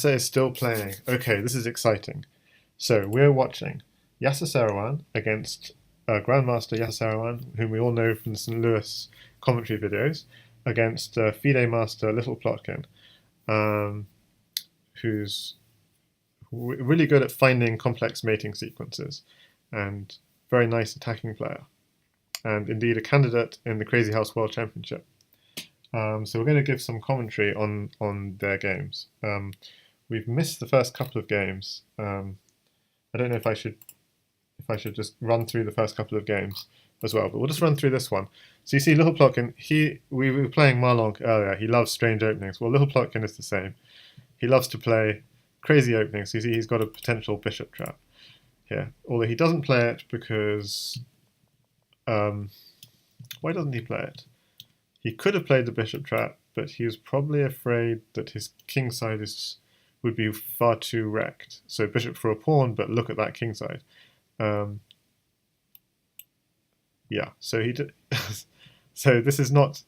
Yasser is still playing. Okay, this is exciting. So we're watching Yasser Seirawan against Grandmaster Yasser Seirawan, whom we all know from the St. Louis commentary videos, against FIDE Master littleplotkin, who's really good at finding complex mating sequences and very nice attacking player, and indeed a candidate in the Crazyhouse World Championship. So we're going to give some commentary on their games. We've missed the first couple of games. I don't know if I should just run through the first couple of games as well, but we'll just run through this one. So you see littleplotkin, we were playing Marlonk earlier. He loves strange openings. Well, littleplotkin is the same. He loves to play crazy openings. You see he's got a potential bishop trap here, although he doesn't play it because why doesn't he play it? He could have played the bishop trap, but he was probably afraid that his king side would be far too wrecked. So bishop for a pawn, but look at that king side. Yeah, so he did. So this is not.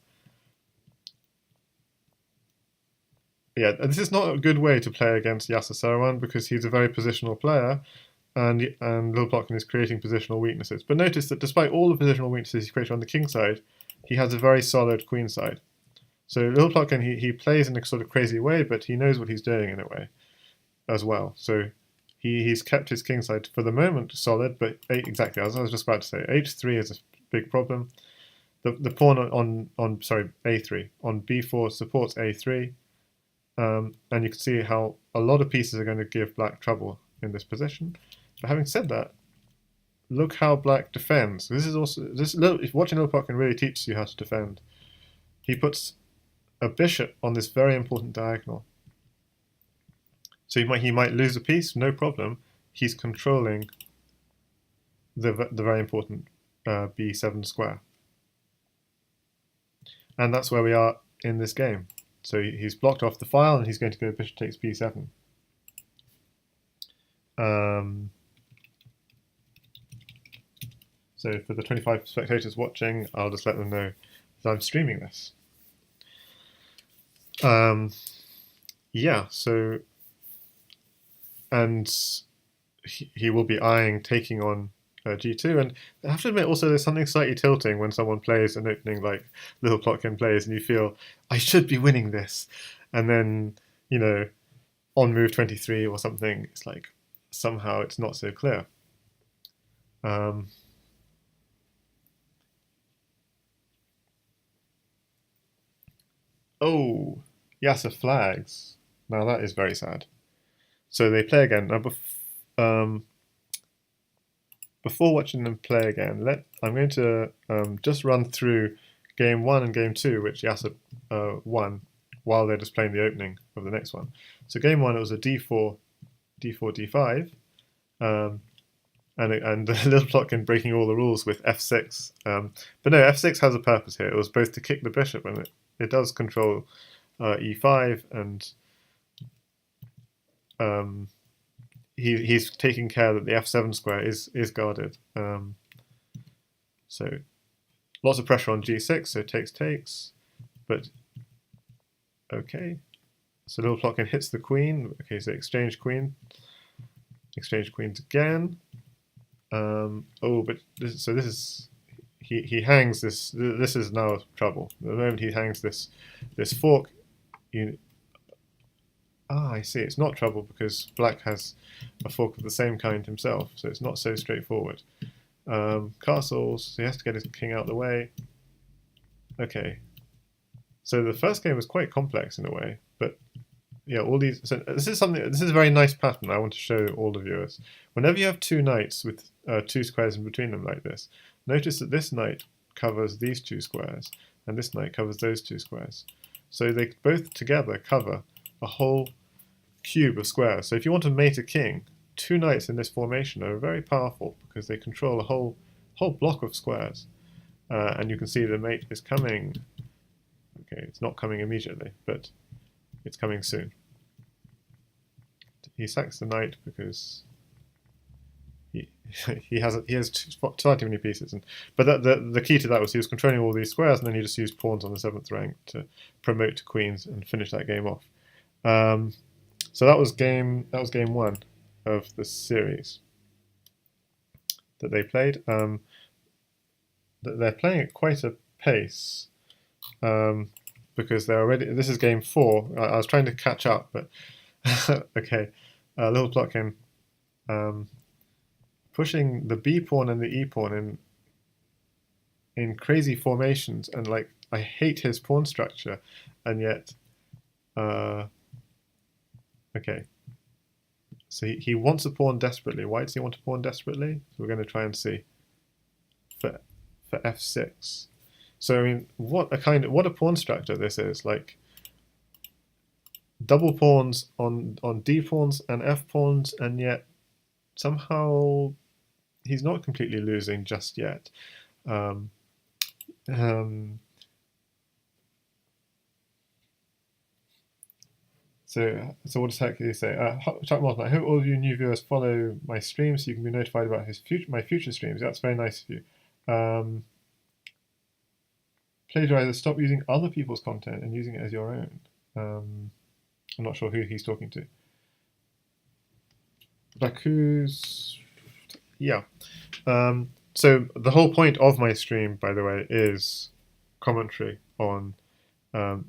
Yeah, this is not a good way to play against Yasser Seirawan because he's a very positional player, and littleplotkin is creating positional weaknesses. But notice that despite all the positional weaknesses he created on the king side, he has a very solid queen side. So littleplotkin, he plays in a sort of crazy way, but he knows what he's doing in a way as well. So he's kept his king side for the moment solid, but exactly as I was just about to say, h3 is a big problem. The pawn on a3 on b4 supports a3, and you can see how a lot of pieces are going to give black trouble in this position. But having said that, look how black defends. This is also if watching littleplotkin really teaches you how to defend. He puts a bishop on this very important diagonal. So he might lose a piece, no problem. He's controlling the very important b7 square. And that's where we are in this game. So he's blocked off the file and he's going to go bishop takes b7. So for the 25 spectators watching, I'll just let them know that I'm streaming this. Yeah, so, and he will be eyeing taking on g2, and I have to admit also there's something slightly tilting when someone plays an opening like littleplotkin plays and you feel, I should be winning this, and then, you know, on move 23 or something, it's like, somehow it's not so clear. Oh, Yasser flags. Now that is very sad. So they play again. Now, before watching them play again, I'm going to just run through game 1 and game 2, which Yasser won, while they're just playing the opening of the next one. So game 1, it was a d4, d5, and the littleplotkin breaking all the rules with f6. But no, f6 has a purpose here. It was both to kick the bishop, and it does control e5, and he's taking care that the f7 square is guarded. So lots of pressure on g6, so takes, but okay. So littleplotkin hits the queen. Okay, so exchange queens again. Oh, but this is he hangs this. This is now trouble. The moment he hangs this fork, I see. It's not trouble because black has a fork of the same kind himself, so it's not so straightforward. Castles, so he has to get his king out of the way. Okay. So the first game was quite complex in a way, but yeah, all these. So this is a very nice pattern I want to show all the viewers. Whenever you have two knights with 2 squares in between them like this, notice that this knight covers these 2 squares, and this knight covers those 2 squares. So they both together cover a whole cube of squares. So if you want to mate a king, 2 knights in this formation are very powerful because they control a whole block of squares. And you can see the mate is coming. Okay, it's not coming immediately, but it's coming soon. He sacks the knight because he has far too many pieces. But the key to that was he was controlling all these squares, and then he just used pawns on the 7th rank to promote to queens and finish that game off. So that was game one of the series that they played. They're playing at quite a pace because they're already. This is game four. I was trying to catch up, but okay. Littleplotkin pushing the B pawn and the E pawn in crazy formations, and like I hate his pawn structure, and yet okay. So he wants a pawn desperately. Why does he want a pawn desperately? So we're going to try and see for f6. So I mean, what a pawn structure this is. Like double pawns on d pawns and f pawns, and yet somehow he's not completely losing just yet. So what does Hercules say? Chuck Martin, I hope all of you new viewers follow my streams so you can be notified about my future streams. That's very nice of you. Plagiarizer, stop using other people's content and using it as your own. I'm not sure who he's talking to. Baku's... Yeah. So the whole point of my stream, by the way, is commentary on...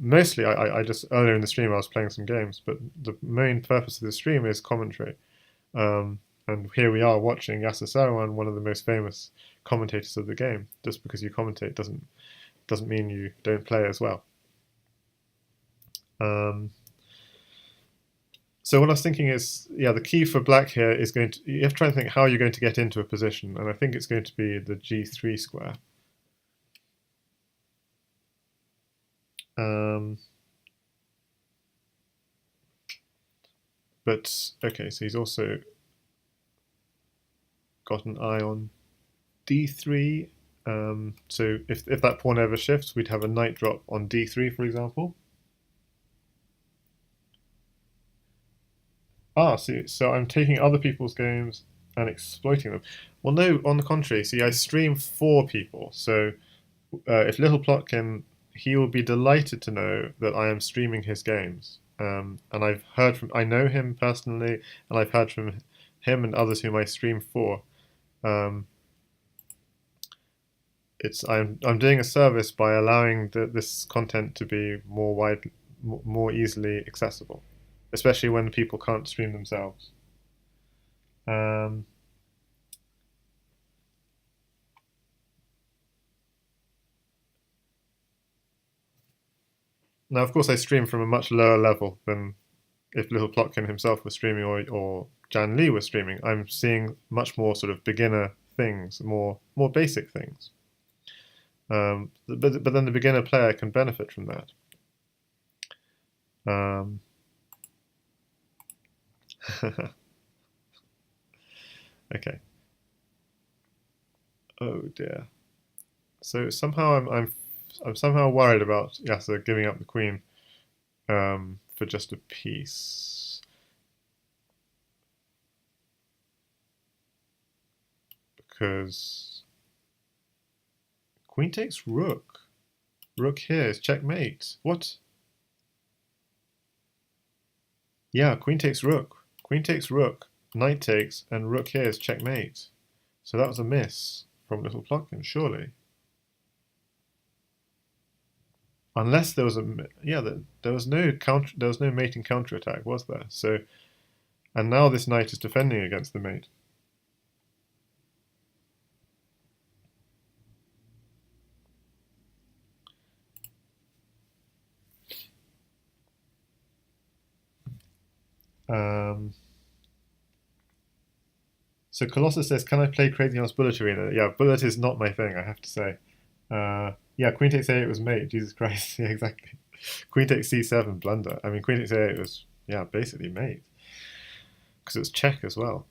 mostly, I just earlier in the stream I was playing some games, but the main purpose of the stream is commentary. And here we are watching Yasser Seirawan, one of the most famous commentators of the game. Just because you commentate doesn't mean you don't play as well. So what I was thinking is, yeah, the key for black here is you have to try and think how you're going to get into a position, and I think it's going to be the g3 square. But okay, so he's also got an eye on d3. So if that pawn ever shifts, we'd have a knight drop on d3, for example. See, so I'm taking other people's games and exploiting them. Well, no, on the contrary. See, I stream for people, so if Littleplotkin, he will be delighted to know that I am streaming his games. And I know him personally, and I've heard from him and others whom I stream for. I'm doing a service by allowing this content to be more easily accessible, especially when people can't stream themselves. Now, of course, I stream from a much lower level than if Littleplotkin himself was streaming or Jan Lee was streaming. I'm seeing much more sort of beginner things, more basic things. But then the beginner player can benefit from that. Okay. Oh dear. So somehow I'm somehow worried about Yasser giving up the queen for just a piece. Because queen takes rook. Rook here is checkmate. What? Yeah, queen takes rook. Queen takes rook. Knight takes, and rook here is checkmate. So that was a miss from Littleplotkin, surely. Unless there was there was no mating counterattack, was there? So, and now this knight is defending against the mate. So Colossus says, "Can I play Crazyhouse Bullet Arena?" Yeah, Bullet is not my thing, I have to say. Yeah, Queen takes a8 was mate. Jesus Christ, yeah, exactly. Queen takes c7, blunder. I mean, Queen takes a8 was basically mate because it was check as well.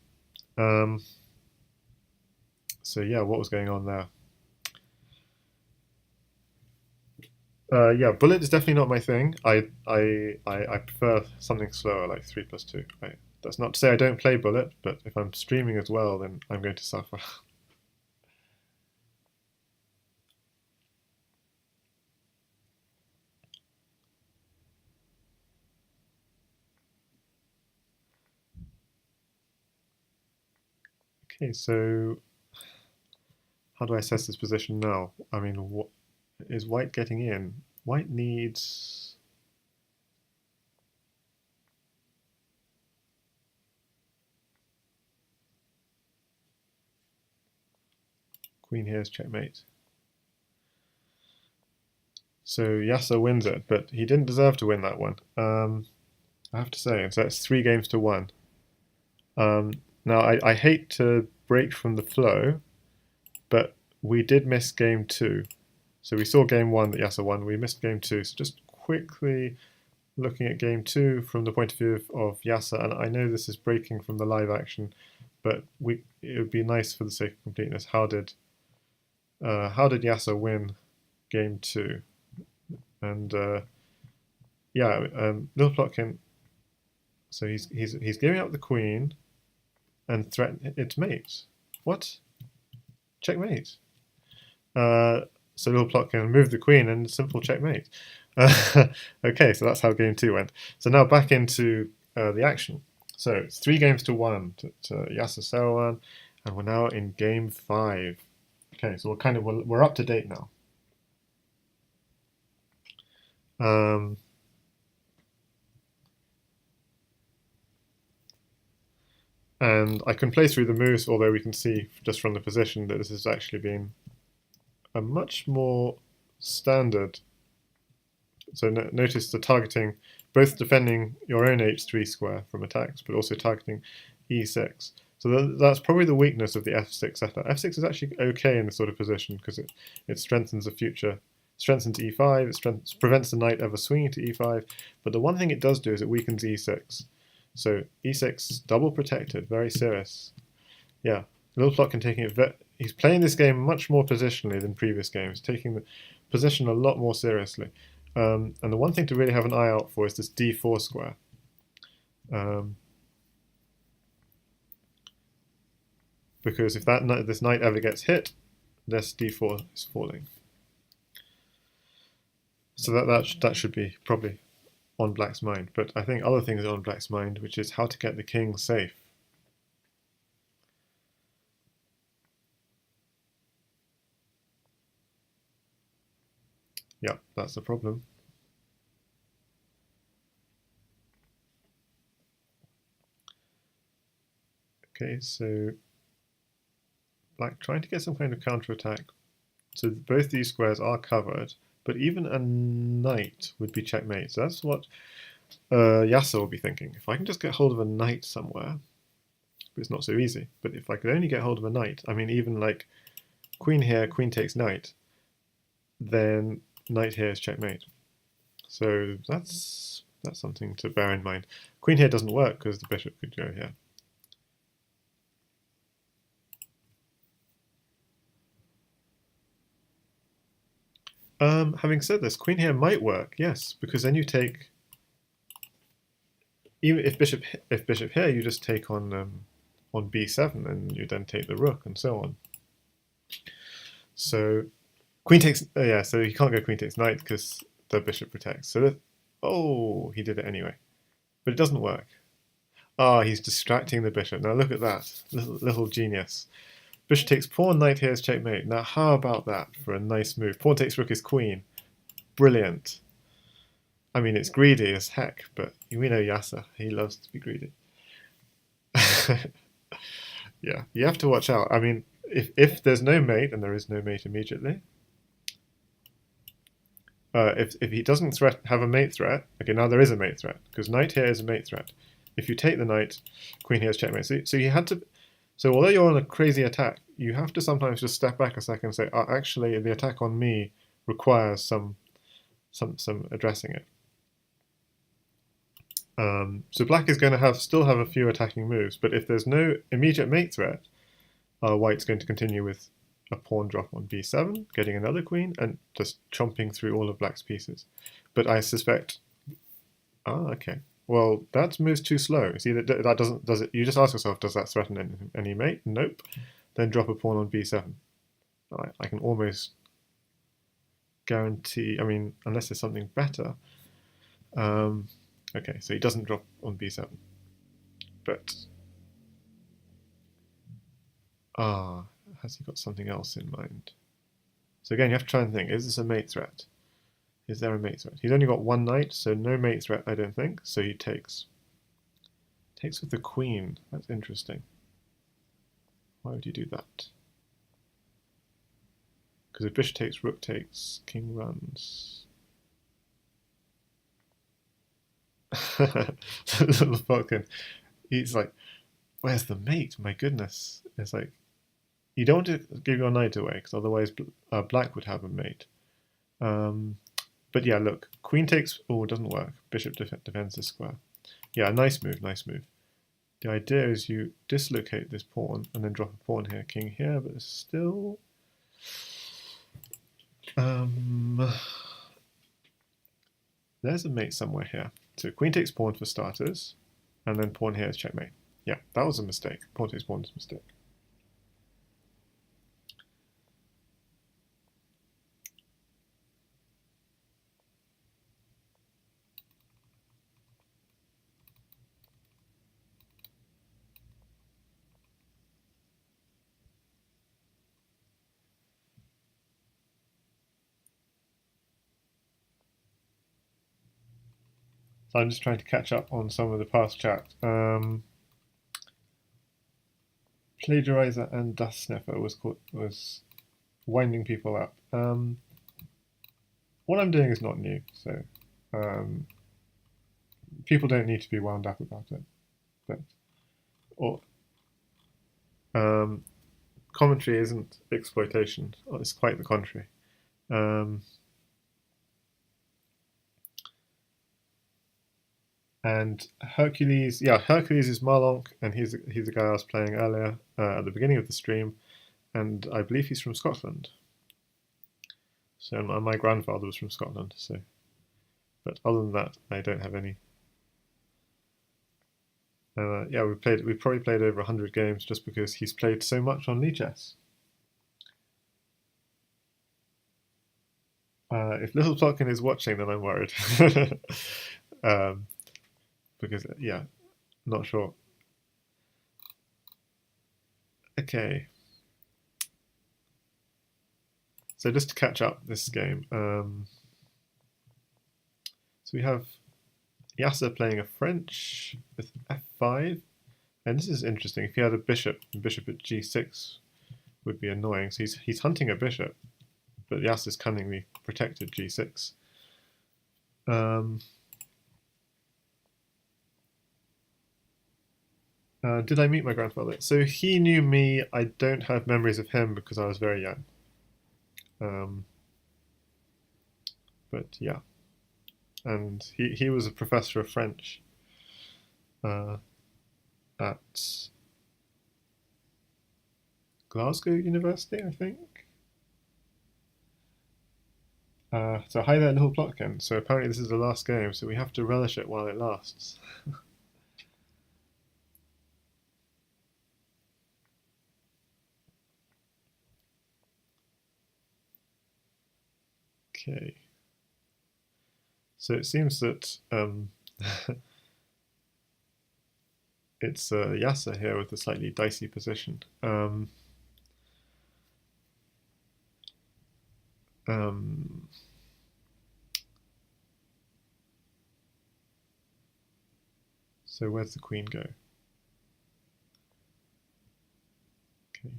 So yeah, what was going on there? Yeah, bullet is definitely not my thing. I prefer something slower, like 3+2. That's not to say I don't play bullet, but if I'm streaming as well, then I'm going to suffer. Okay, so how do I assess this position now? I mean, what is white getting in? White needs... Queen here is checkmate. So Yasser wins it, but he didn't deserve to win that one. I have to say, and so it's 3 games to 1. Now I hate to break from the flow, but we did miss game 2. So we saw game 1 that Yasser won. We missed game 2. So just quickly looking at game 2 from the point of view of Yasser, and I know this is breaking from the live action, but it would be nice for the sake of completeness. How did Yasser win game 2? And littleplotkin. So he's giving up the queen and threaten its mate. What? Checkmate. So littleplotkin moved the queen and simple checkmate. Okay, so that's how game 2 went. So now back into the action. So it's 3 games to 1 to Yasser Seirawan, and we're now in game 5. Okay, so we're up to date now. And I can play through the moves, although we can see just from the position that this has actually been a much more standard. So notice the targeting, both defending your own h3 square from attacks, but also targeting e6. So that's probably the weakness of the f6 setup. f6 is actually okay in this sort of position because it strengthens the future, strengthens e5, it prevents the knight ever swinging to e5, but the one thing it does do is it weakens e6. So e6, double protected, very serious. Yeah, littleplotkin taking it. He's playing this game much more positionally than previous games, taking the position a lot more seriously. And the one thing to really have an eye out for is this d4 square. Because if this knight ever gets hit, this d4 is falling. So that should be probably on black's mind, but I think other things are on black's mind, which is how to get the king safe. Yeah, that's the problem. Okay, so black trying to get some kind of counterattack. So both these squares are covered, but even a knight would be checkmate. So that's what Yasser will be thinking. If I can just get hold of a knight somewhere, but it's not so easy. But if I could only get hold of a knight, I mean, even like queen here, queen takes knight, then knight here is checkmate. So that's something to bear in mind. Queen here doesn't work because the bishop could go here. Having said this, queen here might work, yes, because then you take, even if bishop here, you just take on b7, and you then take the rook and so on. So queen takes, yeah, so he can't go queen takes knight because the bishop protects. So oh, he did it anyway, but it doesn't work. Ah, he's distracting the bishop. Now look at that, little genius. Bishop takes pawn, knight here is checkmate. Now how about that for a nice move? Pawn takes rook is queen. Brilliant. I mean, it's greedy as heck, but we know Yasser. He loves to be greedy. Yeah, you have to watch out. I mean, if there's no mate, and there is no mate immediately, if he doesn't have a mate threat, okay, now there is a mate threat, because knight here is a mate threat. If you take the knight, queen here is checkmate. So you had to... So although you're on a crazy attack, you have to sometimes just step back a second and say, oh, actually, the attack on me requires some addressing it. So black is going to still have a few attacking moves, but if there's no immediate mate threat, white's going to continue with a pawn drop on b7, getting another queen, and just chomping through all of black's pieces. But I suspect... Ah, okay. Well, that moves too slow. See, that does it? You just ask yourself, does that threaten any mate? Nope. Then drop a pawn on b7. I can almost guarantee, I mean, unless there's something better. Okay, so he doesn't drop on b7. But Ah, has he got something else in mind? So again, you have to try and think, is this a mate threat? Is there a mate threat? He's only got one knight, so no mate threat, I don't think. So he takes. Takes with the queen. That's interesting. Why would you do that? Because if bishop takes, rook takes, king runs. Littleplotkin. He's like, where's the mate? My goodness. It's like, you don't want to give your knight away, because otherwise black would have a mate. But yeah, look, queen takes, oh, it doesn't work. Bishop defends the square. Yeah, nice move, nice move. The idea is you dislocate this pawn and then drop a pawn here, king here, but it's still... there's a mate somewhere here. So queen takes pawn for starters, and then pawn here is checkmate. Yeah, that was a mistake. Pawn takes pawn is a mistake. So I'm just trying to catch up on some of the past chat. Plagiarizer and Dust Sniffer was winding people up. What I'm doing is not new, so people don't need to be wound up about it. But commentary isn't exploitation. It's quite the contrary. And Hercules, yeah, Hercules is Marlonk, and he's the guy I was playing earlier at the beginning of the stream, and I believe he's from Scotland. So my grandfather was from Scotland. So, but other than that, I don't have any. Yeah, we probably played over 100 games just because he's played so much on Lichess. If littleplotkin is watching, then I'm worried. Because, yeah, not sure. Okay. So just to catch up this game, so we have Yasser playing a French with f5, and this is interesting. If he had a bishop at g6 would be annoying. So he's hunting a bishop, but Yasser's cunningly protected g6. Did I meet my grandfather? So he knew me. I don't have memories of him because I was very young. But yeah. And he was a professor of French at Glasgow University, I think. So hi there, littleplotkin. So apparently this is the last game, so we have to relish it while it lasts. Okay. So it seems that it's Yasser here with a slightly dicey position. So where's the queen go? Okay,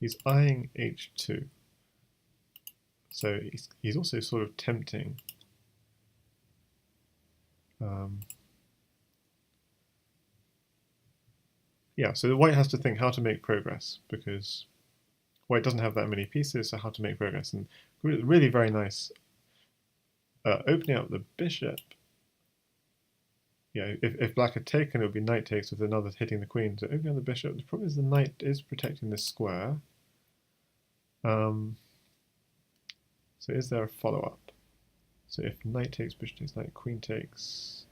he's eyeing h2. So he's also sort of tempting. Yeah, so the white has to think how to make progress, because white doesn't have that many pieces, so how to make progress. And really very nice. Opening up the bishop. Yeah, if black had taken, it would be knight takes with another hitting the queen. So opening up the bishop, the problem is the knight is protecting this square. So is there a follow-up? So if knight takes, bishop takes, knight, queen takes...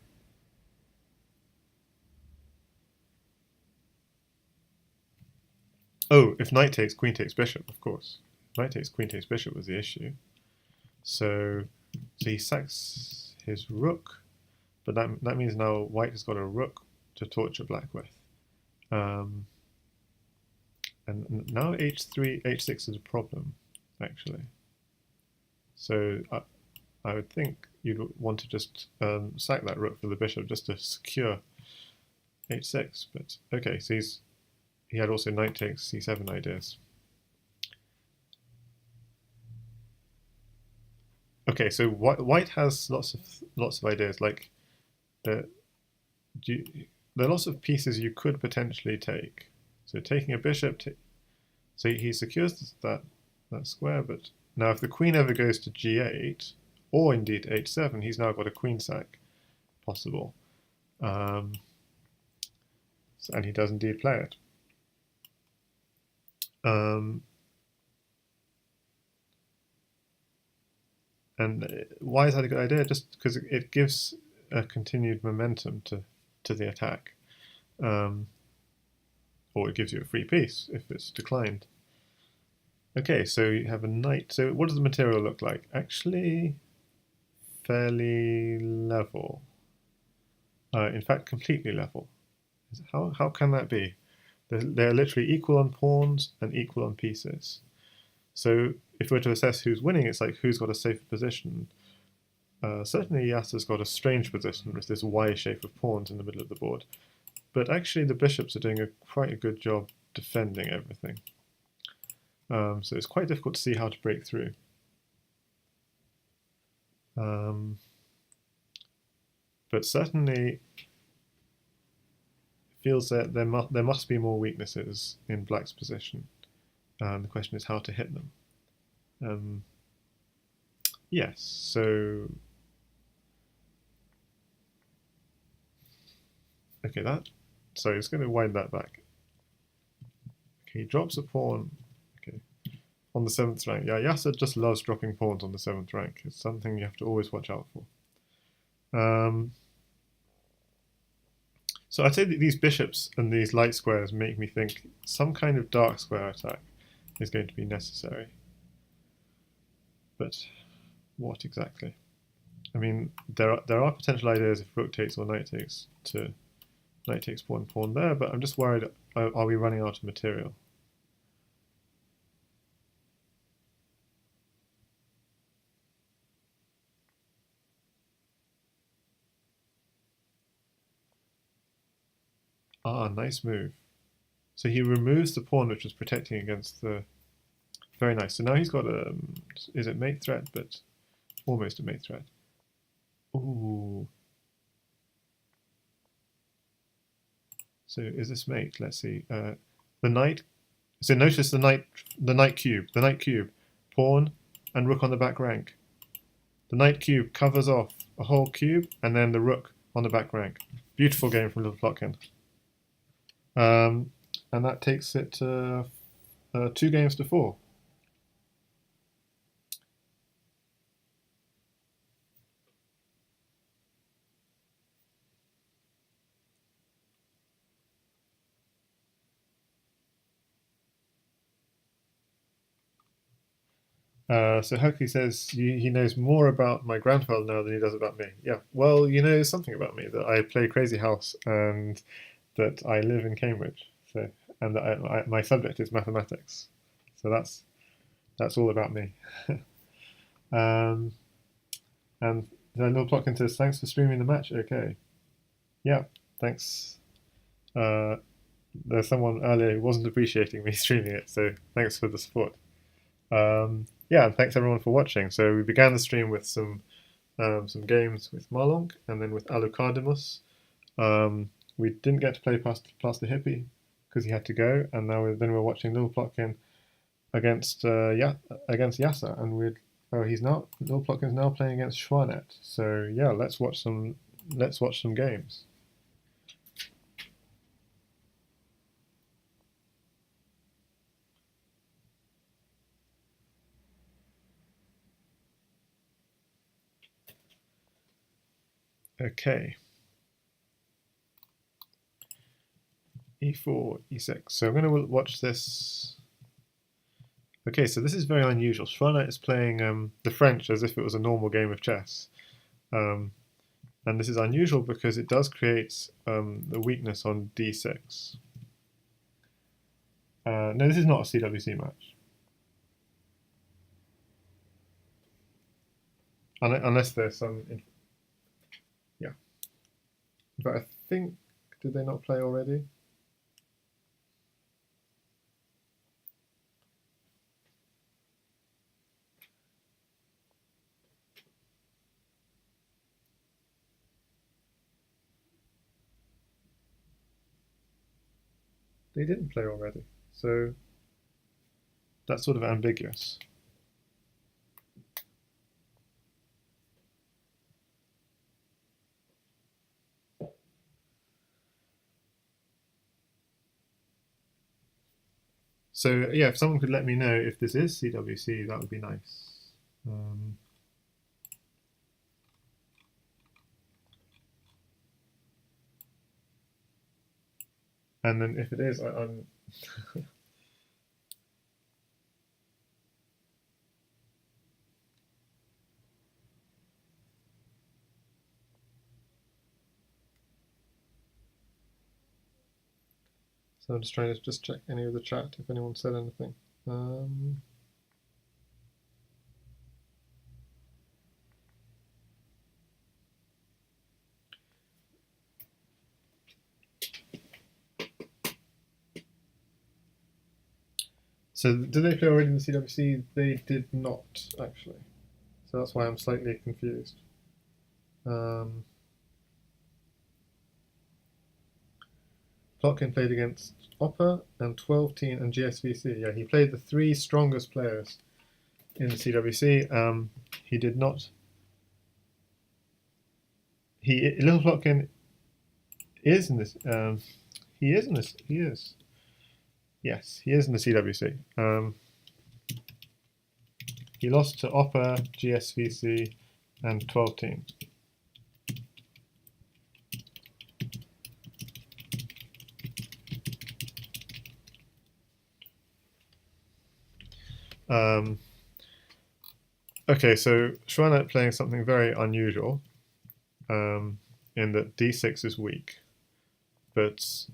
Oh, if knight takes, queen takes, bishop, of course. Knight takes, queen takes, bishop was the issue. So he sacks his rook, but that means now white has got a rook to torture black with. And And now h3, h6 is a problem, actually. So I would think you'd want to just sack that rook for the bishop just to secure h6. But okay, so he had also knight takes c7 ideas. Okay, so white has lots of ideas. Like there are lots of pieces you could potentially take. So taking a bishop, so he secures that square. But now if the queen ever goes to g8, or indeed h7, he's now got a queen sack possible, and he does indeed play it. And why is that a good idea? Just because it gives a continued momentum to the attack, or it gives you a free piece if it's declined. Okay, so you have a knight. So what does the material look like? Actually, fairly level. In fact, completely level. How can that be? They're literally equal on pawns and equal on pieces. So if we're to assess who's winning, it's like who's got a safer position. Certainly Yasser's got a strange position with this Y shape of pawns in the middle of the board. But actually the bishops are doing quite a good job defending everything. So it's quite difficult to see how to break through. But certainly feels that there must be more weaknesses in black's position. The question is how to hit them. Yes, so okay, so it's going to wind that back. Okay, he drops a pawn. Okay, on the 7th rank. Yeah, Yasser just loves dropping pawns on the 7th rank. It's something you have to always watch out for. So I'd say that these bishops and these light squares make me think some kind of dark square attack is going to be necessary. But what exactly? I mean, there are potential ideas if rook takes or knight takes to knight takes pawn there, but I'm just worried, are we running out of material? Ah, nice move. So he removes the pawn which was protecting against the... Very nice. So now he's got a... Is it mate threat? But almost a mate threat. Ooh. So is this mate? Let's see. The knight... So notice the knight cube. Pawn and rook on the back rank. The knight cube covers off a whole cube and then the rook on the back rank. Beautiful game from littleplotkin. And that takes it 2 games to 4. So Hercules says he knows more about my grandfather now than he does about me. Yeah, well, you know something about me, that I play Crazyhouse and that I live in Cambridge. So, and that my subject is mathematics. So that's all about me. And littleplotkin says, thanks for streaming the match. Okay. Yeah, thanks. There's someone earlier who wasn't appreciating me streaming it, so thanks for the support. Yeah, and thanks everyone for watching. So we began the stream with some games with Marlong and then with Alucardimus. We didn't get to play past the hippie because he had to go, and now we're watching littleplotkin against Yasser, and littleplotkin's now playing against xuanet. So yeah, let's watch some games. Okay. E4, E6. So I'm going to watch this. Okay, so this is very unusual. Xuanet is playing the French as if it was a normal game of chess. And this is unusual because it does create the weakness on D6. No, this is not a CWC match. Unless there's some... Yeah. But I think... Did they not play already? They didn't play already. So that's sort of ambiguous. So yeah, if someone could let me know if this is CWC, that would be nice. And then if it is, I'm so I'm just trying to just check any of the chat if anyone said anything. So did they play already in the CWC? They did not, actually. So that's why I'm slightly confused. Plotkin played against Oppa and 12 Teen and GSVC. Yeah, he played the three strongest players in the CWC. He did not. Little Plotkin is in this. He is in this. He is. Yes, he is in the CWC. He lost to Oppa, GSVC, and 12 Teen. Okay, so xuanet playing something very unusual, in that d6 is weak, but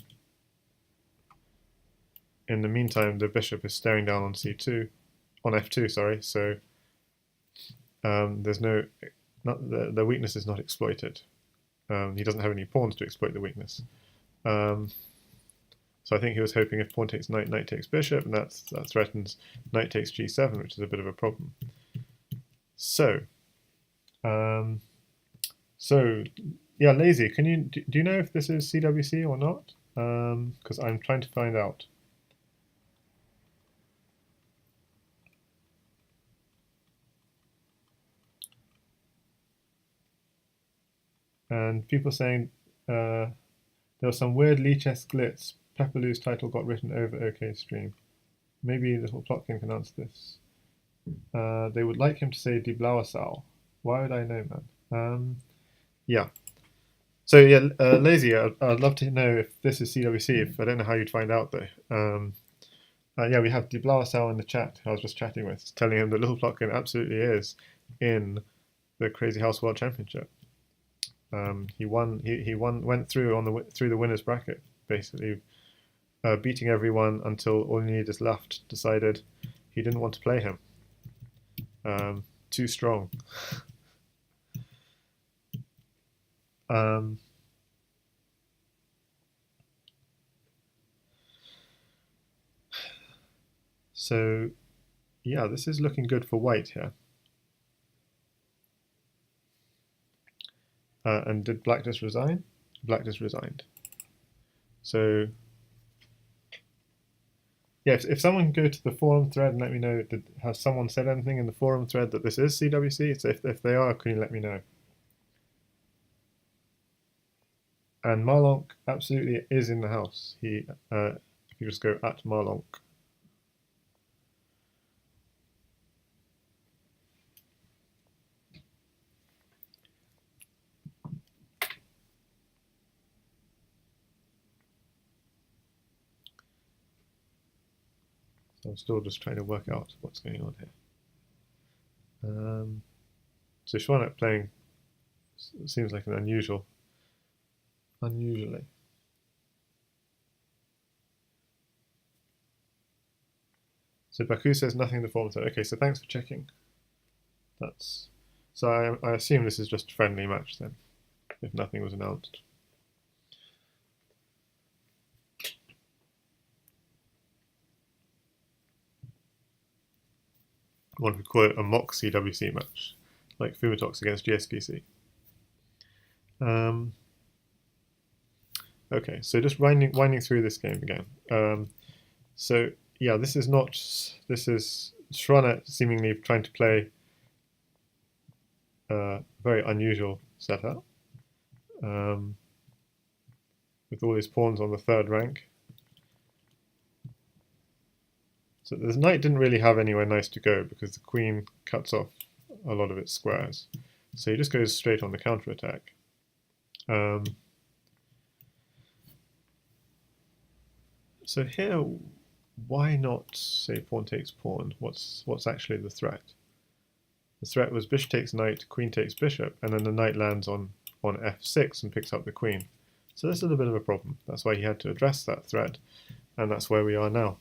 in the meantime the bishop is staring down on c2, on f2, sorry. So there's no, the weakness is not exploited. He doesn't have any pawns to exploit the weakness. So I think he was hoping if pawn takes knight, knight takes bishop, and that threatens knight takes g7, which is a bit of a problem. So, yeah, Lazy, can you do you know if this is CWC or not? Because I'm trying to find out. And people saying there was some weird leech-esque glitz. Pepperlou's title got written over OK Stream. Maybe Little Plotkin can answer this. They would like him to say Die Blaue Sau. Why would I know, man? Yeah. So yeah, Lazy, I'd love to know if this is CWC. If I don't know how you'd find out though. Yeah, we have Die Blaue Sau in the chat. I was just chatting with, telling him that Little Plotkin absolutely is in the Crazyhouse World Championship. He went through through the winners bracket, basically beating everyone until all he needed is left. Decided he didn't want to play him. Too strong. So yeah, this is looking good for white here. And did black just resign? Black just resigned. So yeah, if someone can go to the forum thread and let me know, has someone said anything in the forum thread that this is CWC? So if they are, can you let me know? And Marlonk absolutely is in the house. He, if you just go at Marlonk. So I'm still just trying to work out what's going on here. So xuanet playing seems like an unusually. So Baku says nothing in the form. So okay, so thanks for checking. So I assume this is just a friendly match then, if nothing was announced. One could call it a Mock-CWC match, like Fumatox against GSPC. Okay, so just winding through this game again. So yeah, this is xuanet seemingly trying to play a very unusual setup with all his pawns on the third rank. So the knight didn't really have anywhere nice to go because the queen cuts off a lot of its squares. So he just goes straight on the counterattack. So here, why not say pawn takes pawn? What's actually the threat? The threat was bishop takes knight, queen takes bishop, and then the knight lands on f6 and picks up the queen. So this is a bit of a problem. That's why he had to address that threat, and that's where we are now.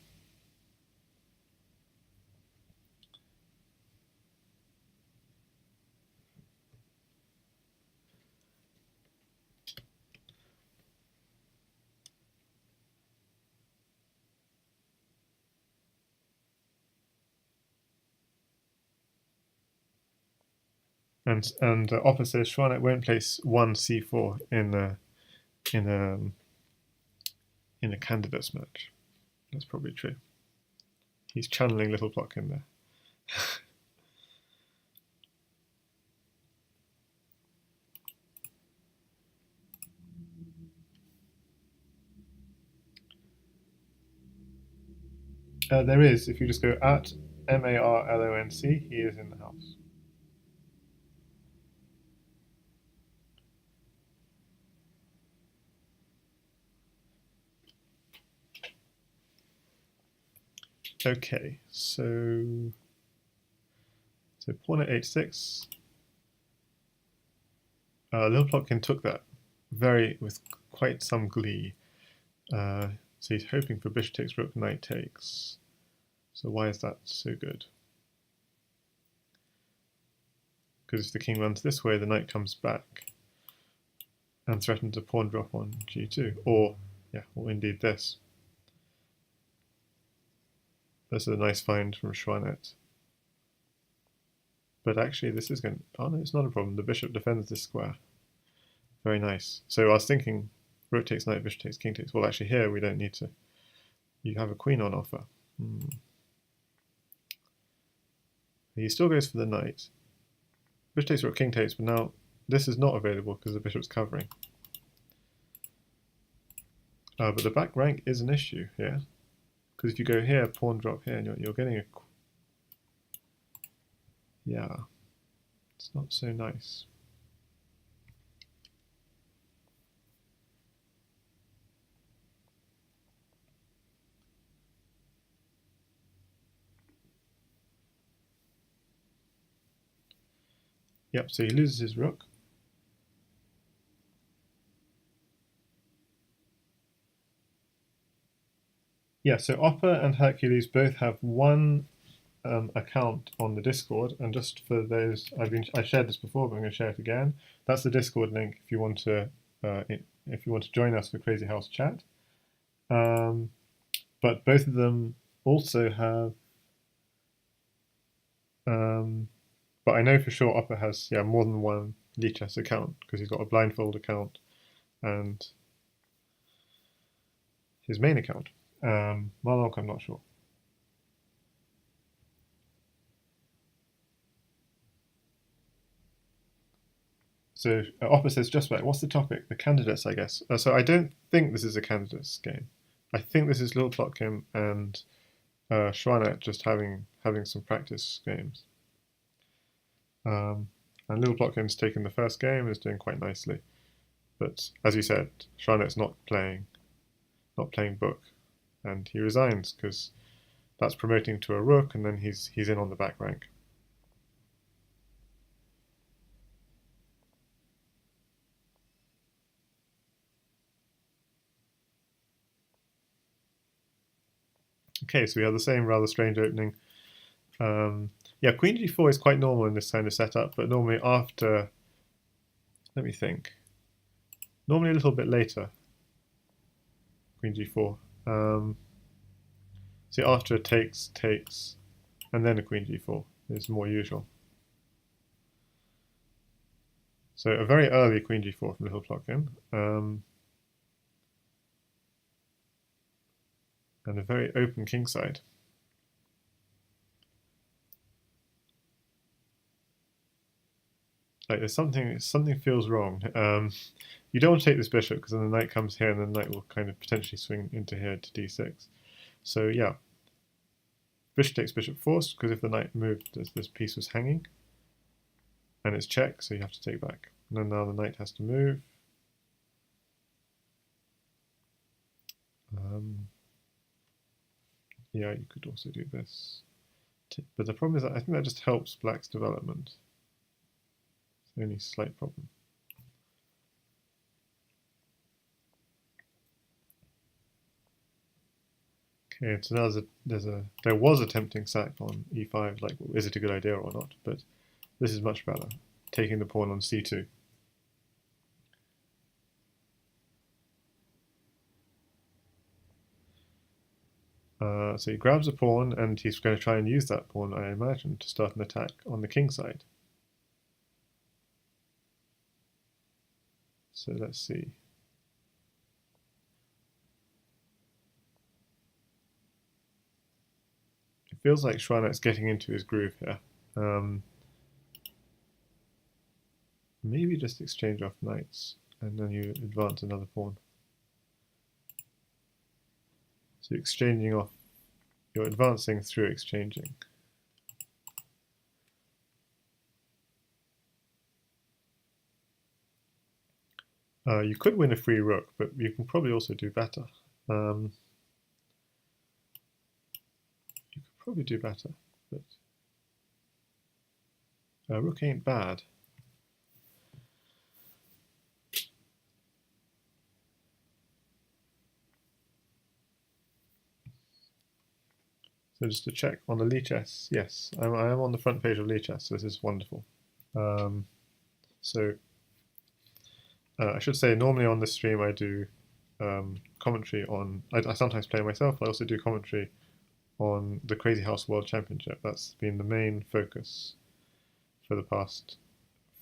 And opposite xuanet won't place 1c4 in a candidates match. That's probably true. He's channeling littleplotkin there. There is, if you just go at MARLONC, he is in the house. Okay, so pawn at h6. Littleplotkin took that with quite some glee. So he's hoping for bishop takes rook, knight takes. So why is that so good? Because if the king runs this way, the knight comes back and threatens a pawn drop on g2, or indeed this. This is a nice find from xuanet. But actually this is going to... Oh no, it's not a problem. The bishop defends this square. Very nice. So I was thinking rook takes knight, bishop takes, king takes. Well, actually here we don't need to. You have a queen on offer. He still goes for the knight. Bishop takes rook, king takes, but now this is not available because the bishop's covering. But the back rank is an issue here. Because if you go here, pawn drop here, and you're getting a... Yeah, it's not so nice. Yep, so he loses his rook. Yeah, so Oppa and Hercules both have one account on the Discord, and just for those, I shared this before, but I'm going to share it again. That's the Discord link if you want to join us for Crazyhouse Chat. But both of them also have. But I know for sure Oppa has more than one Lichess account because he's got a blindfold account and his main account. Marlock, I'm not sure. So Oppa says just right. What's the topic? The candidates, I guess. So I don't think this is a candidates game. I think this is littleplotkin and xuanet just having some practice games. And littleplotkin's taken the first game and is doing quite nicely. But as you said, xuanet's not playing book, and he resigns because that's promoting to a rook, and then he's in on the back rank. Okay, so we have the same rather strange opening. Yeah, queen g4 is quite normal in this kind of setup, but normally after, let me think, normally a little bit later, queen g4. So after it takes, and then a queen g4 is more usual. So a very early queen g4 from littleplotkin, and a very open kingside. Like there's something feels wrong. You don't want to take this bishop because then the knight comes here and the knight will kind of potentially swing into here to d6. So yeah, bishop takes bishop forced because if the knight moved, this piece was hanging, and it's check, so you have to take back. And then now the knight has to move. Yeah, you could also do this, but the problem is that I think that just helps black's development. It's the only slight problem. Okay, so now there was a tempting sack on e5, like is it a good idea or not? But this is much better, taking the pawn on c2. So he grabs a pawn and he's going to try and use that pawn, I imagine, to start an attack on the king side. So let's see. It feels like xuanet's getting into his groove here. Maybe just exchange off knights and then you advance another pawn. So exchanging off, you're advancing through exchanging. You could win a free rook, but you can probably also do better. You could probably do better, but rook ain't bad. So just to check on the lichess, yes, I am on the front page of lichess, so this is wonderful. So I should say normally on this stream I do commentary on, I sometimes play myself, I also do commentary on the Crazyhouse World Championship. That's been the main focus for the past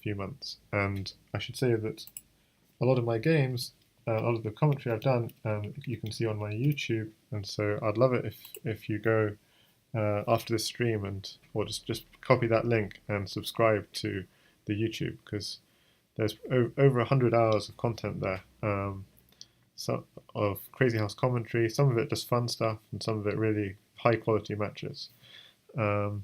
few months. And I should say that a lot of my games, a lot of the commentary I've done, you can see on my YouTube. And so I'd love it if you go after this stream or just copy that link and subscribe to the YouTube, because there's over 100 hours of content there. So of Crazyhouse commentary, some of it just fun stuff, and some of it really high quality matches. And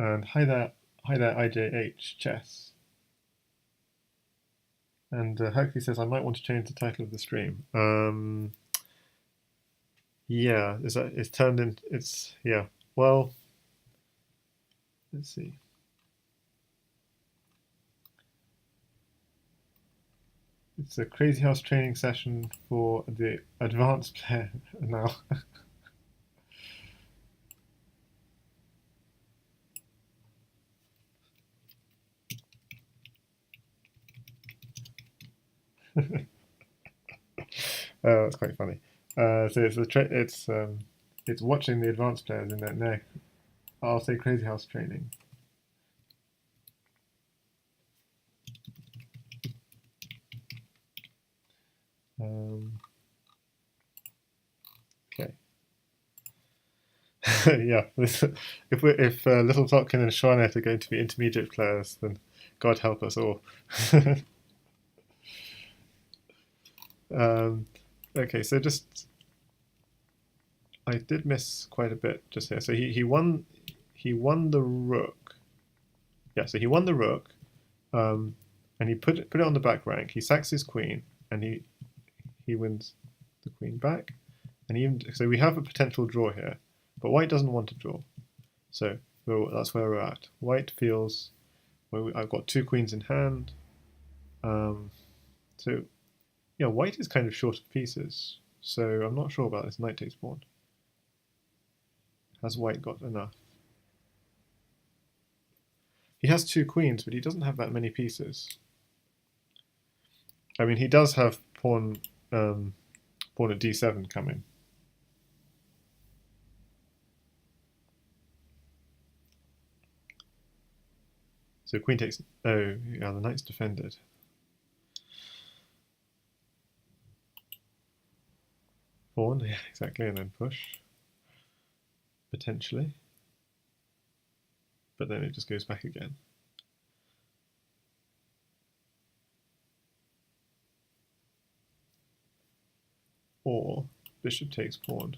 hi there IJH Chess. And Hercules says I might want to change the title of the stream. Yeah, it's turned in. It's yeah. Well, let's see. It's a Crazyhouse training session for the advanced player now. That's quite funny. So it's watching the advanced players in their neck. I'll say Crazyhouse training. Okay. Yeah. If littleplotkin and xuanet are going to be intermediate players, then God help us all. Okay, so I did miss quite a bit just here. So he won the rook. Yeah, so he won the rook, and he put it on the back rank. He sacks his queen, and he wins the queen back, and so we have a potential draw here, but white doesn't want to draw. So that's where we're at. White feels I've got two queens in hand. So yeah, white is kind of short of pieces. So I'm not sure about this. Knight takes pawn. Has white got enough? He has 2 queens, but he doesn't have that many pieces. I mean, he does have pawn at d7 coming. So queen takes... Oh, yeah, the knight's defended. Pawn, yeah, exactly, and then push. Potentially. But then it just goes back again. Or bishop takes pawn.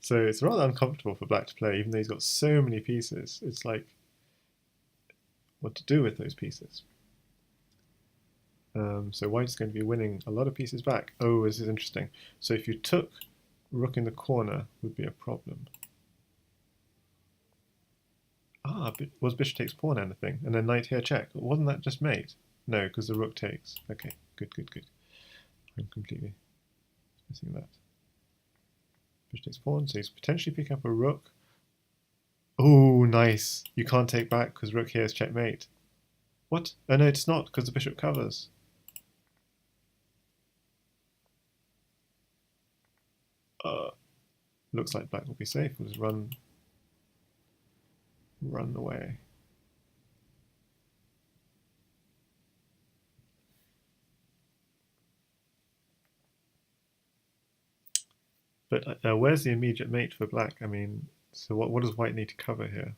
So it's rather uncomfortable for black to play, even though he's got so many pieces. It's like, what to do with those pieces? So white's going to be winning a lot of pieces back. Oh, this is interesting. So if you took rook in the corner, would be a problem. Ah, was bishop takes pawn anything? And then knight here check. Wasn't that just mate? No, because the rook takes. Okay, good, good, good. I'm completely missing that. Bishop takes pawn, so he's potentially picking up a rook. Oh, nice. You can't take back because rook here is checkmate. What? Oh no, it's not, because the bishop covers. Looks like black will be safe. We'll just run away. But where's the immediate mate for black? I mean, so what does white need to cover here?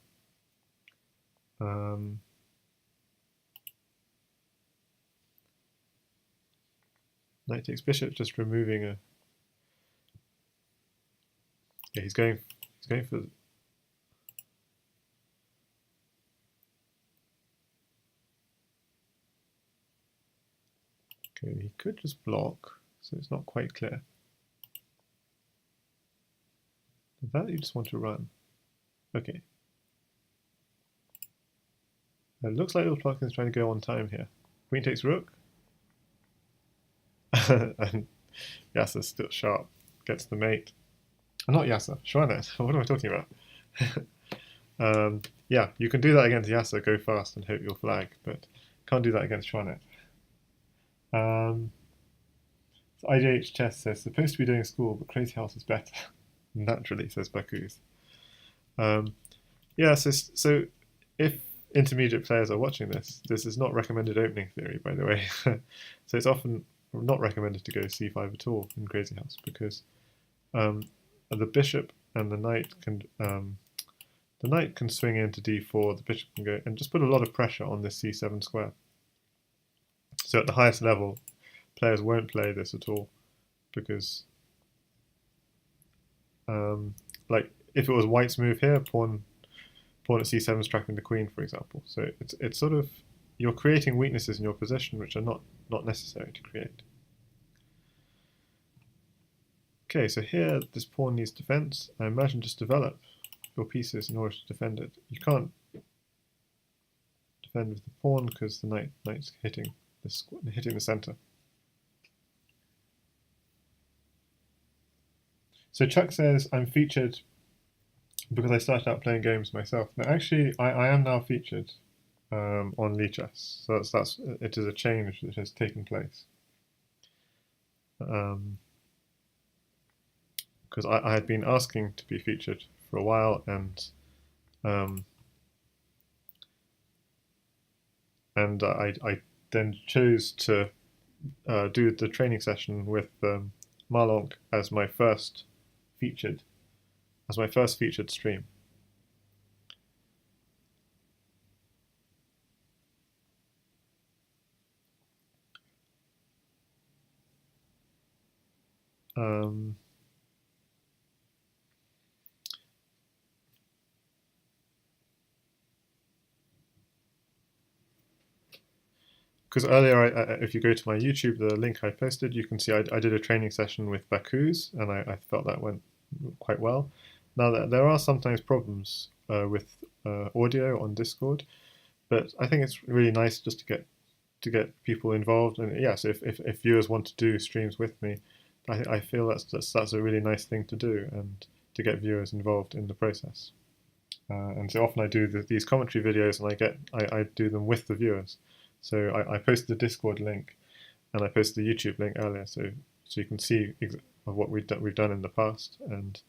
Knight takes bishop, just removing a... Yeah, he's going for... Okay, he could just block, so it's not quite clear. That you just want to run. Okay. It looks like littleplotkin is trying to go on time here. Queen takes rook. And Yasser's still sharp. Gets the mate. Not Yasser, xuanet. What am I talking about? Yeah, you can do that against Yasser, go fast and hope you'll flag, but can't do that against xuanet. So IJH Chess says, supposed to be doing school, but Crazyhouse is better. Naturally, says Bakuz. Yeah, so if intermediate players are watching this, this is not recommended opening theory, by the way. So it's often not recommended to go c5 at all in Crazyhouse because the bishop and the knight can swing into d4. The bishop can go and just put a lot of pressure on this c7 square. So at the highest level, players won't play this at all because, like, if it was white's move here, pawn at c7 trapping the queen, for example. So it's sort of, you're creating weaknesses in your position which are not necessary to create. Okay, so here this pawn needs defense. I imagine just develop your pieces in order to defend it. You can't defend with the pawn because the knight's hitting the center. So Chuck says I'm featured because I started out playing games myself. Now, actually, I am now featured on Lichess, so it is a change that has taken place. Because I had been asking to be featured for a while, and I then chose to do the training session with Marlonk as my first featured stream. Because earlier, if you go to my YouTube, the link I posted, you can see I did a training session with Bakuz, and I felt that went quite well. Now, there are sometimes problems with audio on Discord, but I think it's really nice just to get people involved. And yeah, so if viewers want to do streams with me, I feel that's a really nice thing to do, and to get viewers involved in the process. And so often I do these commentary videos, and I do them with the viewers. So I posted the Discord link, and I posted the YouTube link earlier, so you can see of what we've done in the past, and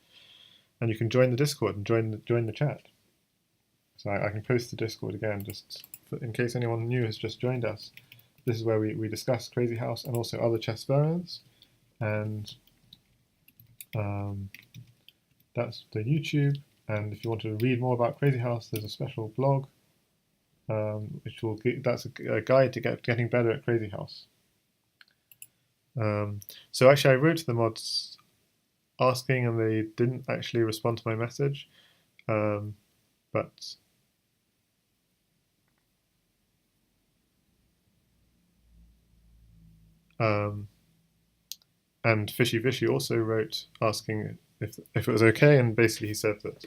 you can join the Discord and join the chat. So I can post the Discord again, just in case anyone new has just joined us. This is where we discuss Crazyhouse and also other chess variants, and that's the YouTube. And if you want to read more about Crazyhouse, there's a special blog, which that's a guide to getting better at Crazyhouse. So actually, I wrote to the mods asking, and they didn't actually respond to my message, but and Fishy Vishy also wrote asking if it was okay, and basically he said that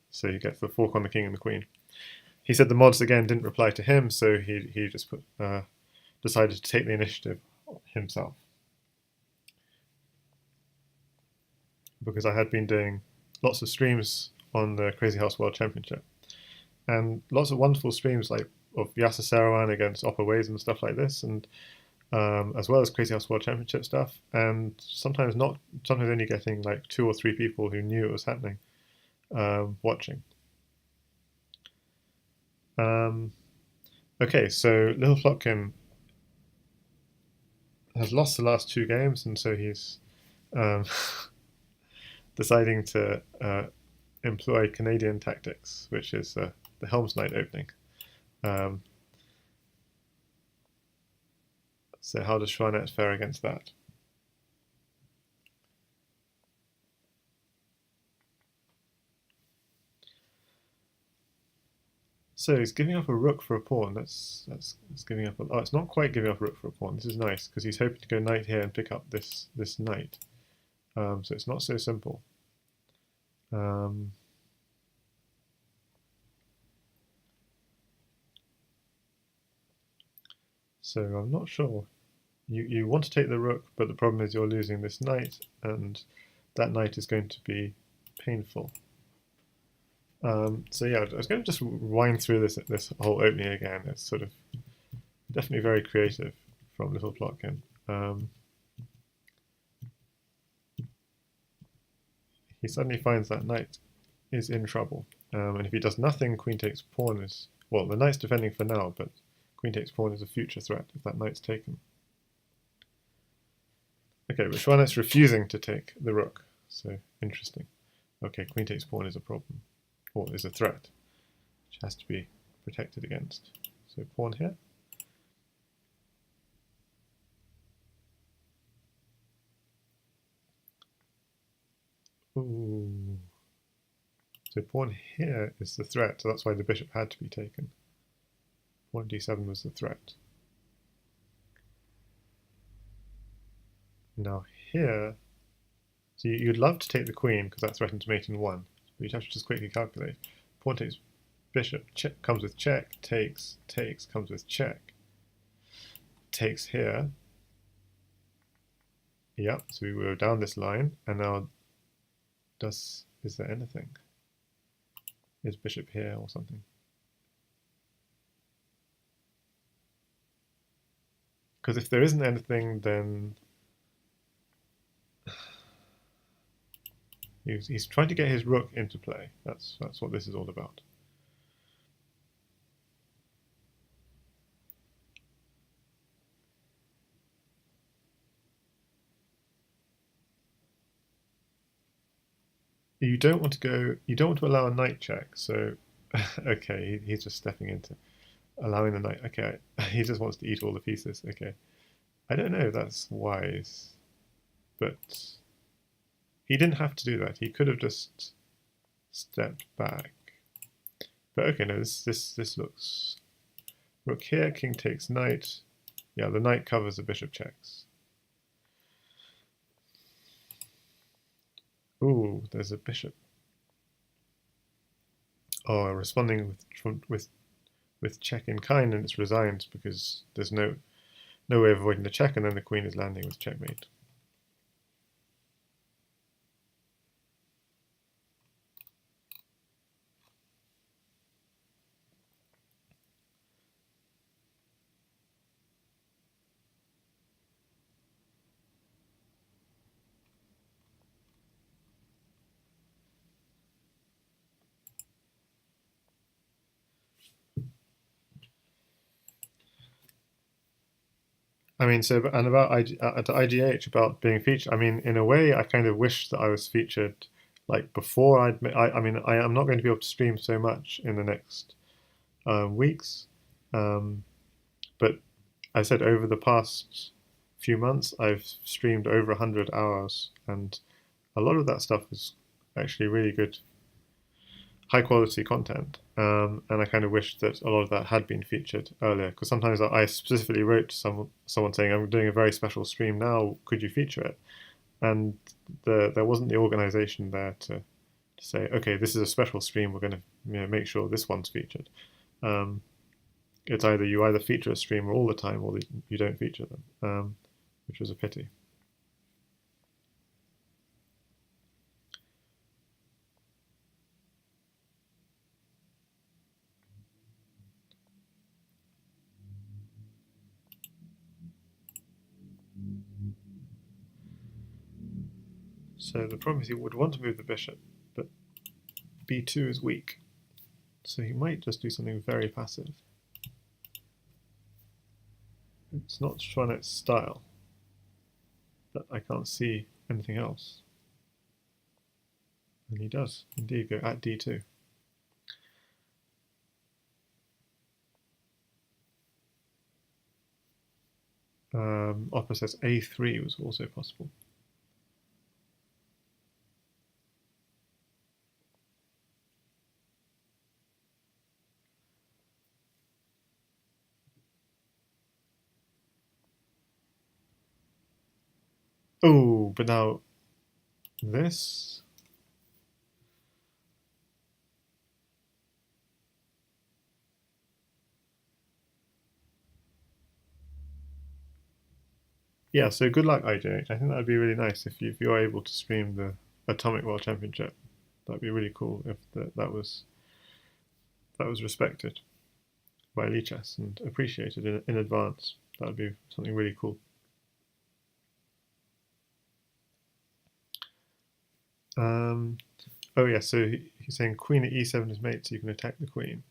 so he gets the fork on the king and the queen. He said the mods again didn't reply to him, so he just decided to take the initiative himself, because I had been doing lots of streams on the Crazyhouse World Championship, and lots of wonderful streams like of Yasser Seirawan against Oppa Ways and stuff like this, and as well as Crazyhouse World Championship stuff, and sometimes only getting like 2 or 3 people who knew it was happening watching. Okay, so littleplotkin has lost the last 2 games, and so he's deciding to employ Canadian tactics, which is the Helm's Knight opening. So how does xuanet fare against that? So he's giving up a rook for a pawn. That's giving up. Oh, it's not quite giving up a rook for a pawn. This is nice because he's hoping to go knight here and pick up this knight. So it's not so simple. So I'm not sure. You want to take the rook, but the problem is you're losing this knight, and that knight is going to be painful. So yeah, I was going to just wind through this whole opening again. It's sort of definitely very creative from littleplotkin. He suddenly finds that knight is in trouble, and if he does nothing, queen takes pawn is, well, the knight's defending for now, but queen takes pawn is a future threat if that knight's taken. Okay, but xuanet's refusing to take the rook, so interesting. Okay, queen takes pawn is a problem, or is a threat, which has to be protected against. So pawn here. Ooh. So pawn here is the threat, so that's why the bishop had to be taken. Pawn d7 was the threat. Now here, so you'd love to take the queen because that threatens mate in 1, but you'd have to just quickly calculate. Pawn takes bishop, check, comes with check, takes, comes with check. Takes here. Yep, so we were down this line, and now is there anything? Is bishop here or something? Because if there isn't anything, then he's trying to get his rook into play. That's what this is all about. You don't want to allow a knight check, so okay, he's just stepping into allowing the knight. Okay, he just wants to eat all the pieces. Okay, I don't know if that's wise, but he didn't have to do that. He could have just stepped back. But okay, no, this looks rook here, king takes knight. Yeah, the knight covers the bishop checks. Ooh, there's a bishop. Oh, responding with check in kind, and it's resigned because there's no way of avoiding the check, and then the queen is landing with checkmate. I mean, so and about at IGH about being featured. I mean, in a way, I kind of wish that I was featured like before I mean, I am not going to be able to stream so much in the next weeks, um, but I said over the past few months, I've streamed over 100 hours, and a lot of that stuff is actually really good, high quality content. And I kind of wish that a lot of that had been featured earlier, because sometimes I specifically wrote to someone saying, "I'm doing a very special stream now. Could you feature it?" And there wasn't the organization there to say, "Okay, this is a special stream. We're going to make sure this one's featured." Um, it's either you either feature a streamer all the time or you don't feature them, which was a pity. So the problem is he would want to move the bishop, but b2 is weak. So he might just do something very passive. It's not xuanet's style, but I can't see anything else. And he does indeed go at d2. Opera says a3 was also possible. Oh, but now this. Yeah, so good luck, IGH. I think that would be really nice if you're able to stream the Atomic World Championship. That'd be really cool if that was respected by Lichess and appreciated in advance. That would be something really cool. Oh yeah, so he's saying queen at e7 is mate, so you can attack the queen.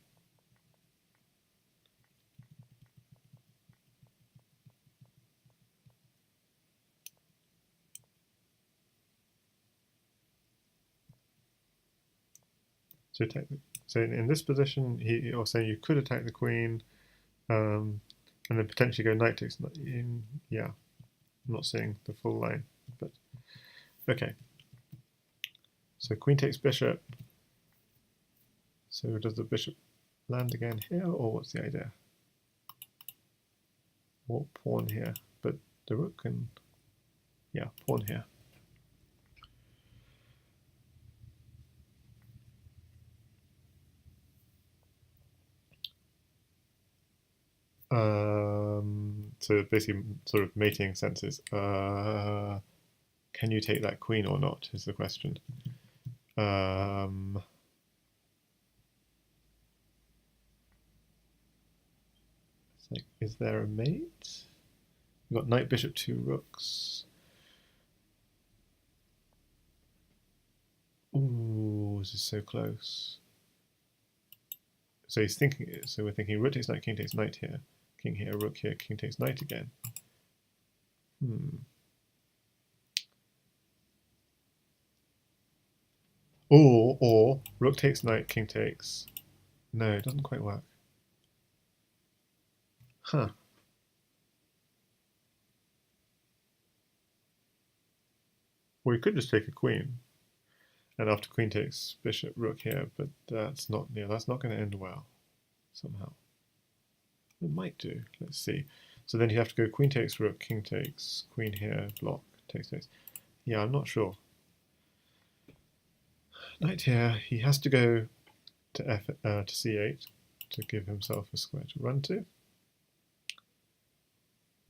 So in this position, you're saying you could attack the queen, and then potentially go knight takes. Yeah, I'm not seeing the full line, but okay. So queen takes bishop. So does the bishop land again here, or what's the idea? Or pawn here, but the rook can, yeah, pawn here. So basically, sort of mating senses. Can you take that queen or not? Is the question. It's like, is there a mate? We've got knight, bishop, two rooks. Ooh, this is so close. So he's thinking. So we're thinking rook takes knight, king takes knight here, king here, rook here, king takes knight again. Or rook takes knight, king takes. No, it doesn't quite work. Huh. Well, we could just take a queen, and after queen takes bishop, rook here, but that's not that's not going to end well somehow. It might do. Let's see. So then you have to go queen takes rook, king takes, queen here, block, takes. Yeah, I'm not sure. Knight here. He has to go to c8 to give himself a square to run to.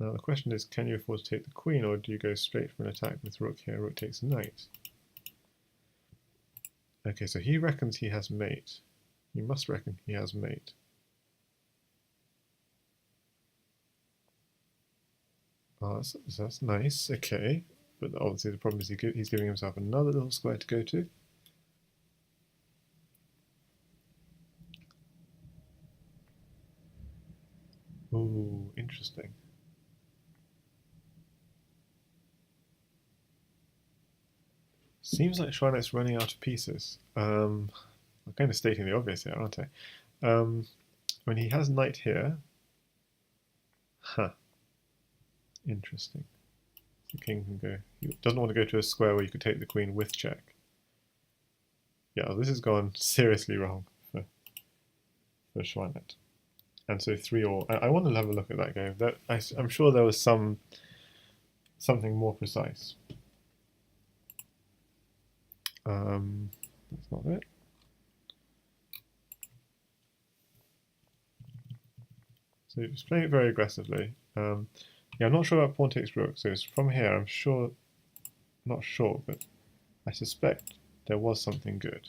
Now the question is, can you afford to take the queen, or do you go straight for an attack with rook here? Rook takes knight. Okay, so he reckons he has mate. He must reckon he has mate. Oh, that's nice. Okay, but obviously the problem is he's giving himself another little square to go to. Ooh, interesting. Seems like xuanet's running out of pieces. I'm kind of stating the obvious here, aren't I? When he has knight here, interesting. The king can go. He doesn't want to go to a square where you could take the queen with check. Yeah, this has gone seriously wrong for xuanet. And so 3-all. I want to have a look at that game. I'm sure there was something more precise. That's not it. So he's playing it very aggressively. Yeah, I'm not sure about pawn takes rook. So it's from here. I'm sure, not sure, but I suspect there was something good.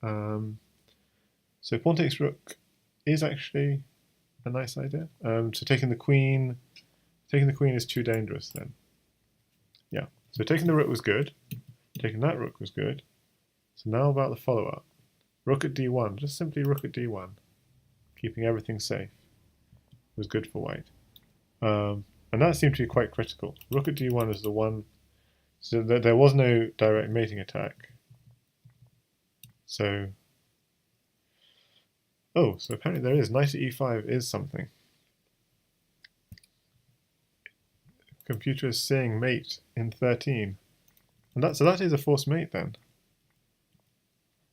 So pawn takes rook is actually a nice idea. So taking the queen is too dangerous then. Yeah. So taking the rook was good. Taking that rook was good. So now about the follow-up. Rook at d1, just simply rook at d1. Keeping everything safe was good for white. And that seemed to be quite critical. Rook at d1 is the one, so there was no direct mating attack. So, so apparently there is. Knight at e5 is something. Computer is saying mate in 13. And so that is a forced mate then.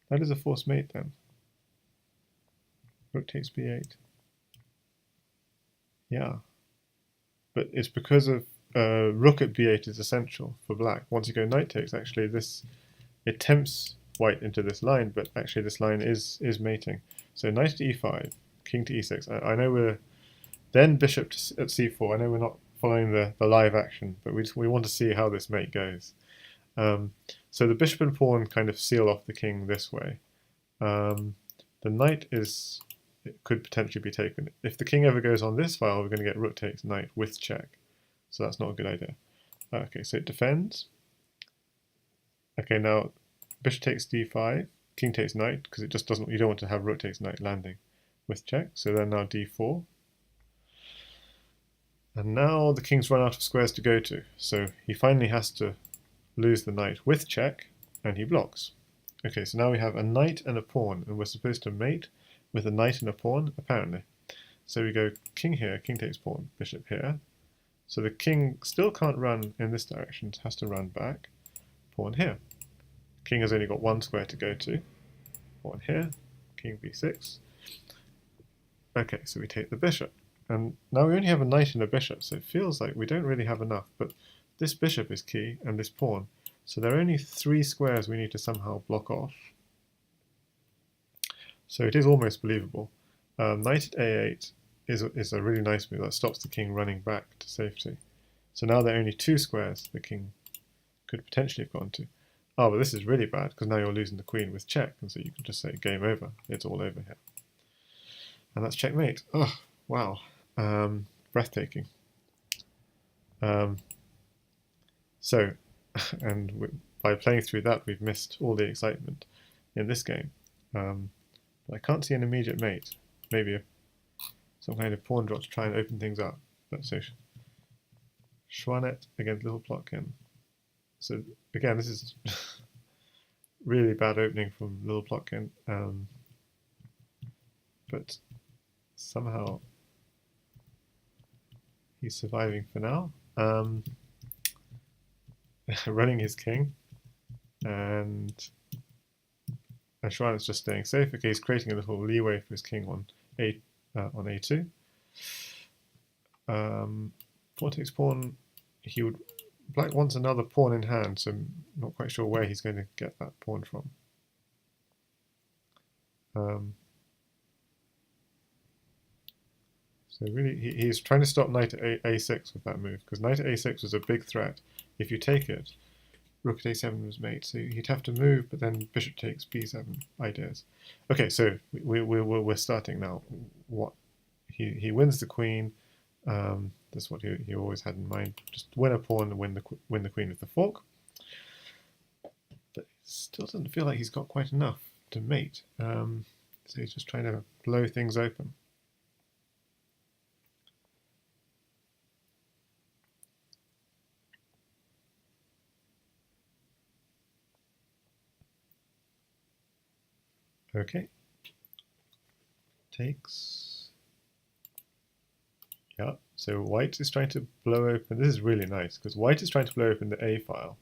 That is a forced mate then. Rook takes b8. Yeah. But it's because of rook at b8 is essential for black. Once you go knight takes, actually it tempts white into this line, but actually this line is mating. So knight at e5, king to e6. I know we're then bishop at c4. I know we're not following the live action, but we want to see how this mate goes. So the bishop and pawn kind of seal off the king this way. The knight could potentially be taken. If the king ever goes on this file, we're going to get rook takes knight with check. So that's not a good idea. Okay, so it defends. Okay, now bishop takes d5, king takes knight, because it just doesn't. You don't want to have rook takes knight landing with check. So then now d4. And now the king's run out of squares to go to. So he finally has to lose the knight with check, and he blocks. Okay, so now we have a knight and a pawn, and we're supposed to mate with a knight and a pawn, apparently. So we go king here, king takes pawn, bishop here. So the king still can't run in this direction, it has to run back. Pawn here. King has only got one square to go to. Pawn here, king b6. Okay, so we take the bishop. And now we only have a knight and a bishop, so it feels like we don't really have enough. But this bishop is key, and this pawn. So there are only 3 squares we need to somehow block off. So it is almost believable. Knight at a8 is a really nice move that stops the king running back to safety. So now there are only 2 squares the king could potentially have gone to. Oh, but this is really bad, because now you're losing the queen with check, and so you can just say game over. It's all over here. And that's checkmate. Oh, wow. Breathtaking. So, and by playing through that, we've missed all the excitement in this game. But I can't see an immediate mate. Maybe some kind of pawn drop to try and open things up. But so, xuanet against littleplotkin. So again, this is really bad opening from littleplotkin. But somehow he's surviving for now. Running his king, and xuanet's just staying safe. Okay, he's creating a little leeway for his king on a2. Pawn takes pawn. Black wants another pawn in hand, so I'm not quite sure where he's going to get that pawn from. So really, he's trying to stop knight at a6 with that move, because knight at a6 was a big threat. If you take it, rook at a7 was mate, so he'd have to move, but then bishop takes b7 ideas. Okay, so we're starting now. What he wins the queen. That's what he always had in mind. Just win a pawn and win the queen with the fork. But it still doesn't feel like he's got quite enough to mate. So he's just trying to blow things open. Okay. Takes. Yeah, so white is trying to blow open. This is really nice because white is trying to blow open the A file.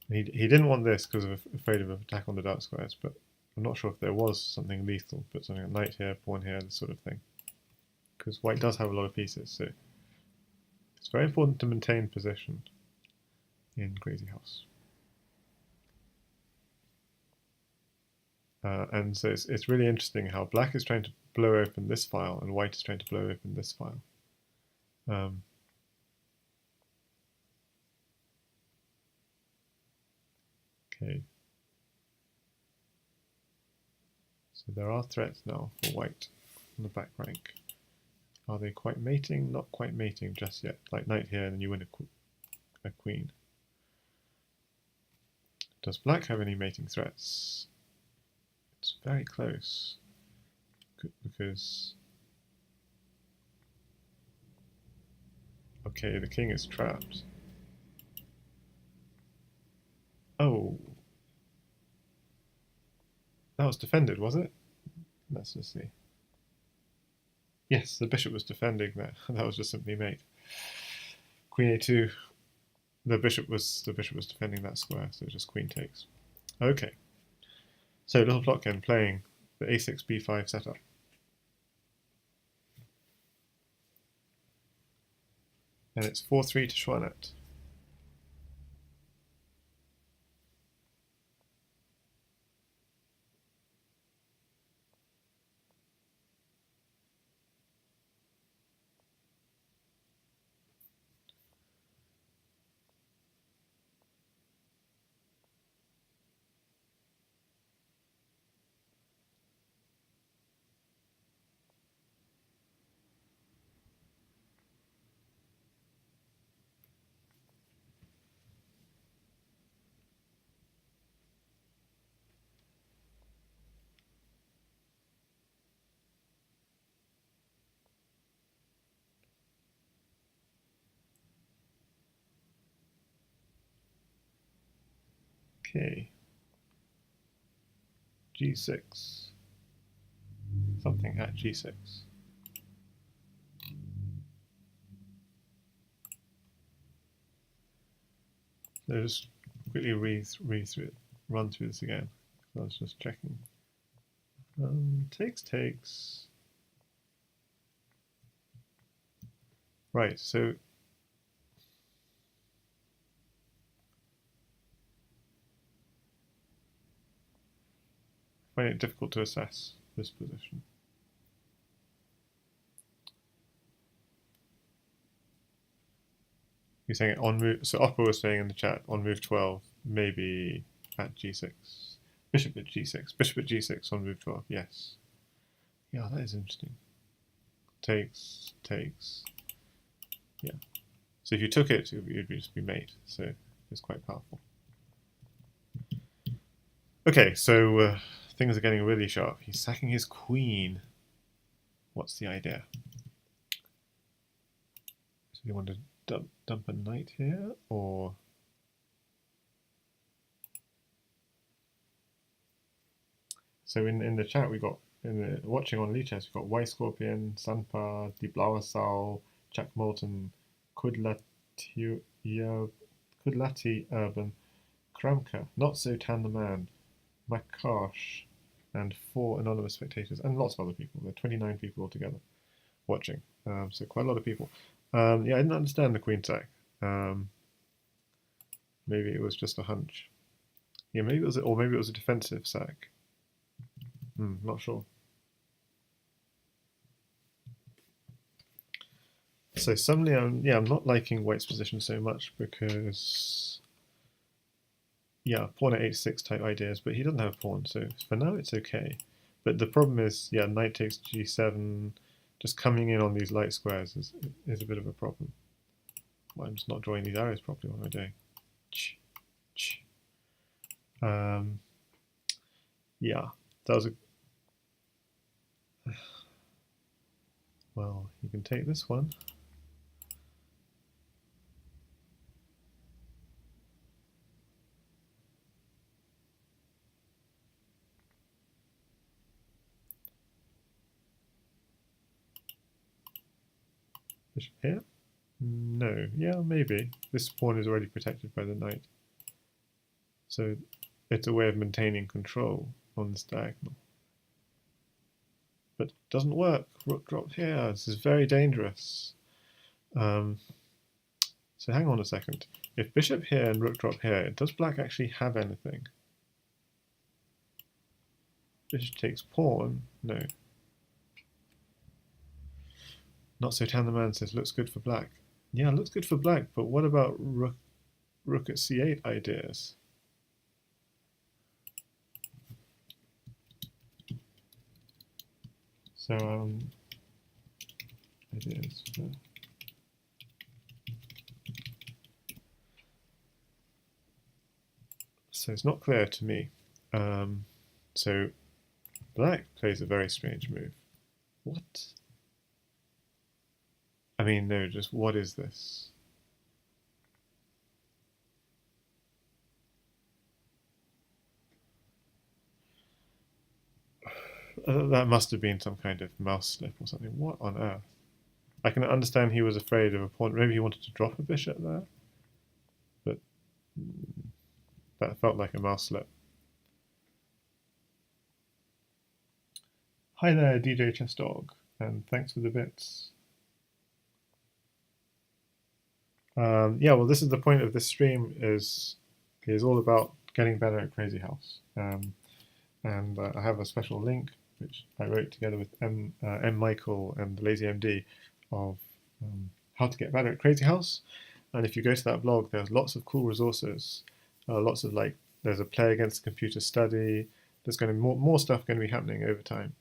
He didn't want this because of afraid of an attack on the dark squares, but I'm not sure if there was something lethal. Put something like knight here, pawn here, this sort of thing. Because white does have a lot of pieces, so it's very important to maintain position in Crazyhouse. And so it's really interesting how black is trying to blow open this file and white is trying to blow open this file. Okay. So there are threats now for white on the back rank. Are they quite mating? Not quite mating just yet. Like knight here and then you win a queen. Does black have any mating threats? It's very close. Because... Okay, the king is trapped. Oh. That was defended, was it? Let's just see. Yes, the bishop was defending there. That was just simply mate. Queen a2. The bishop was defending that square, so just queen takes. Okay. So littleplotkin playing the a6 b5 setup. And it's 4-3 to xuanet. Okay. G6. Something at G6. So just quickly run through this again. I was just checking. Takes. Right, so I find it difficult to assess this position. You're saying on move, so Oppa was saying in the chat on move 12, maybe at G6. Bishop at G6. Bishop at G6 on move 12, yes. Yeah, that is interesting. Takes. Yeah. So if you took it, it would just be mate. So it's quite powerful. Okay, so things are getting really sharp. He's sacking his queen. What's the idea? So you want to dump a knight here, or... So in the chat we got, watching on Lichess, we've got Y Scorpion, Sanpa, Die Blaue Sau, Jack Moulton, Kudlati Urban, Kramka, Not So Tan the Man, Makash, and 4 anonymous spectators, and lots of other people. There are 29 people altogether watching, so quite a lot of people. Yeah, I didn't understand the queen sack. Maybe it was just a hunch. Yeah, maybe it was, or maybe it was a defensive sack. Not sure. So suddenly, I'm not liking white's position so much because, yeah, pawn at h6 type ideas, but he doesn't have pawn, so for now it's okay. But the problem is, yeah, knight takes g7, just coming in on these light squares is a bit of a problem. Well, I'm just not drawing these arrows properly. What am I doing? Yeah, that was a... Well, you can take this one. Bishop here? No. Yeah, maybe. This pawn is already protected by the knight. So it's a way of maintaining control on this diagonal. But it doesn't work. Rook drop here. This is very dangerous. So hang on a second. If bishop here and rook drop here, does black actually have anything? Bishop takes pawn? No. Not so tan the man says, looks good for black. Yeah, looks good for black, but what about rook at c8 ideas? So, ideas. So it's not clear to me. So black plays a very strange move. What? I mean, no, just what is this? That must have been some kind of mouse slip or something. What on earth? I can understand he was afraid of a pawn. Maybe he wanted to drop a bishop there. But that felt like a mouse slip. Hi there, DJ Chess Dog, and thanks for the bits. Yeah, well, this is the point of this stream is all about getting better at Crazyhouse. And I have a special link which I wrote together with M. Michael and the Lazy MD of how to get better at Crazyhouse. And if you go to that blog, there's lots of cool resources. Lots of there's a play against computer study. There's going to be more stuff going to be happening over time.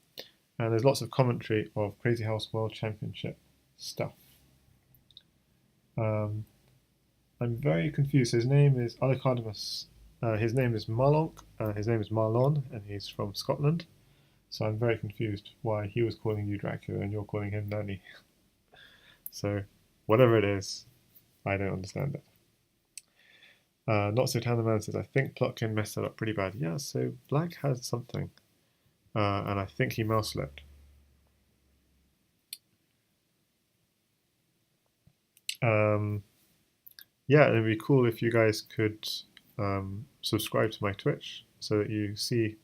And there's lots of commentary of Crazyhouse World Championship stuff. I'm very confused. His name is Alacardmus. His name is Marlon. His name is Marlon, and he's from Scotland. So I'm very confused why he was calling you Dracula and you're calling him Nanny. So whatever it is, I don't understand it. Not so tan the man says, I think Plotkin messed that up pretty bad. Yeah, so black had something, and I think he mouse slipped. Yeah, it'd be cool if you guys could subscribe to my Twitch so that you see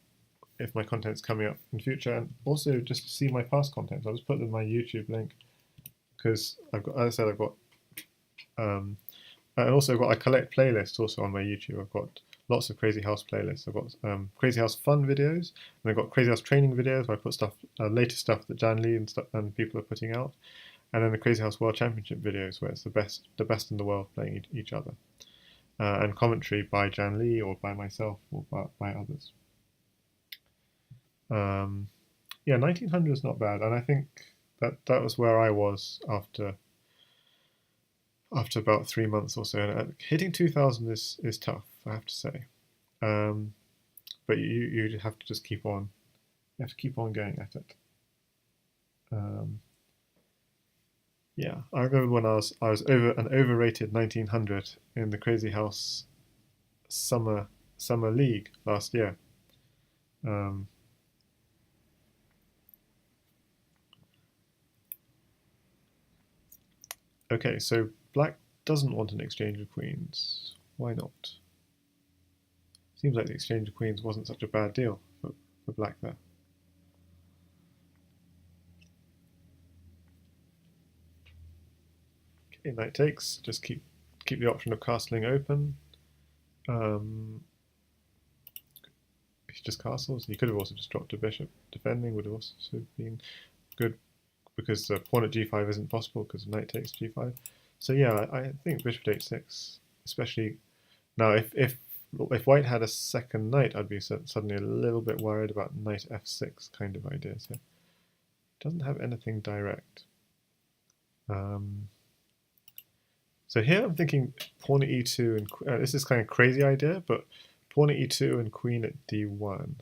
if my content's coming up in future, and also just to see my past content. I'll just put in my YouTube link because I've got, as I said, I've got, and also I collect playlists also on my YouTube. I've got lots of Crazyhouse playlists. I've got Crazyhouse fun videos, and I've got Crazyhouse training videos where I put stuff, latest stuff that Jan Lee and people are putting out. And then the Crazyhouse World Championship videos, where it's the best in the world playing each other, and commentary by Jan Lee or by myself or by others. Yeah, 1900 is not bad, and I think that was where I was after about 3 months or so. And hitting 2000 is tough, I have to say. But you have to just keep on. You have to keep on going at it. Yeah, I remember when I was over an overrated 1900 in the Crazyhouse summer league last year. Okay, so black doesn't want an exchange of queens. Why not? Seems like the exchange of queens wasn't such a bad deal for black there. Okay, knight takes. Just keep the option of castling open. He just castles. He could have also just dropped a bishop. Defending would have also been good, because pawn at g5 isn't possible because knight takes g5. So yeah, I think bishop at h6, especially now. If white had a second knight, I'd be suddenly a little bit worried about knight f6 kind of ideas here. Doesn't have anything direct. So here I'm thinking pawn at e2 and this is kind of crazy idea, but pawn at e2 and queen at d1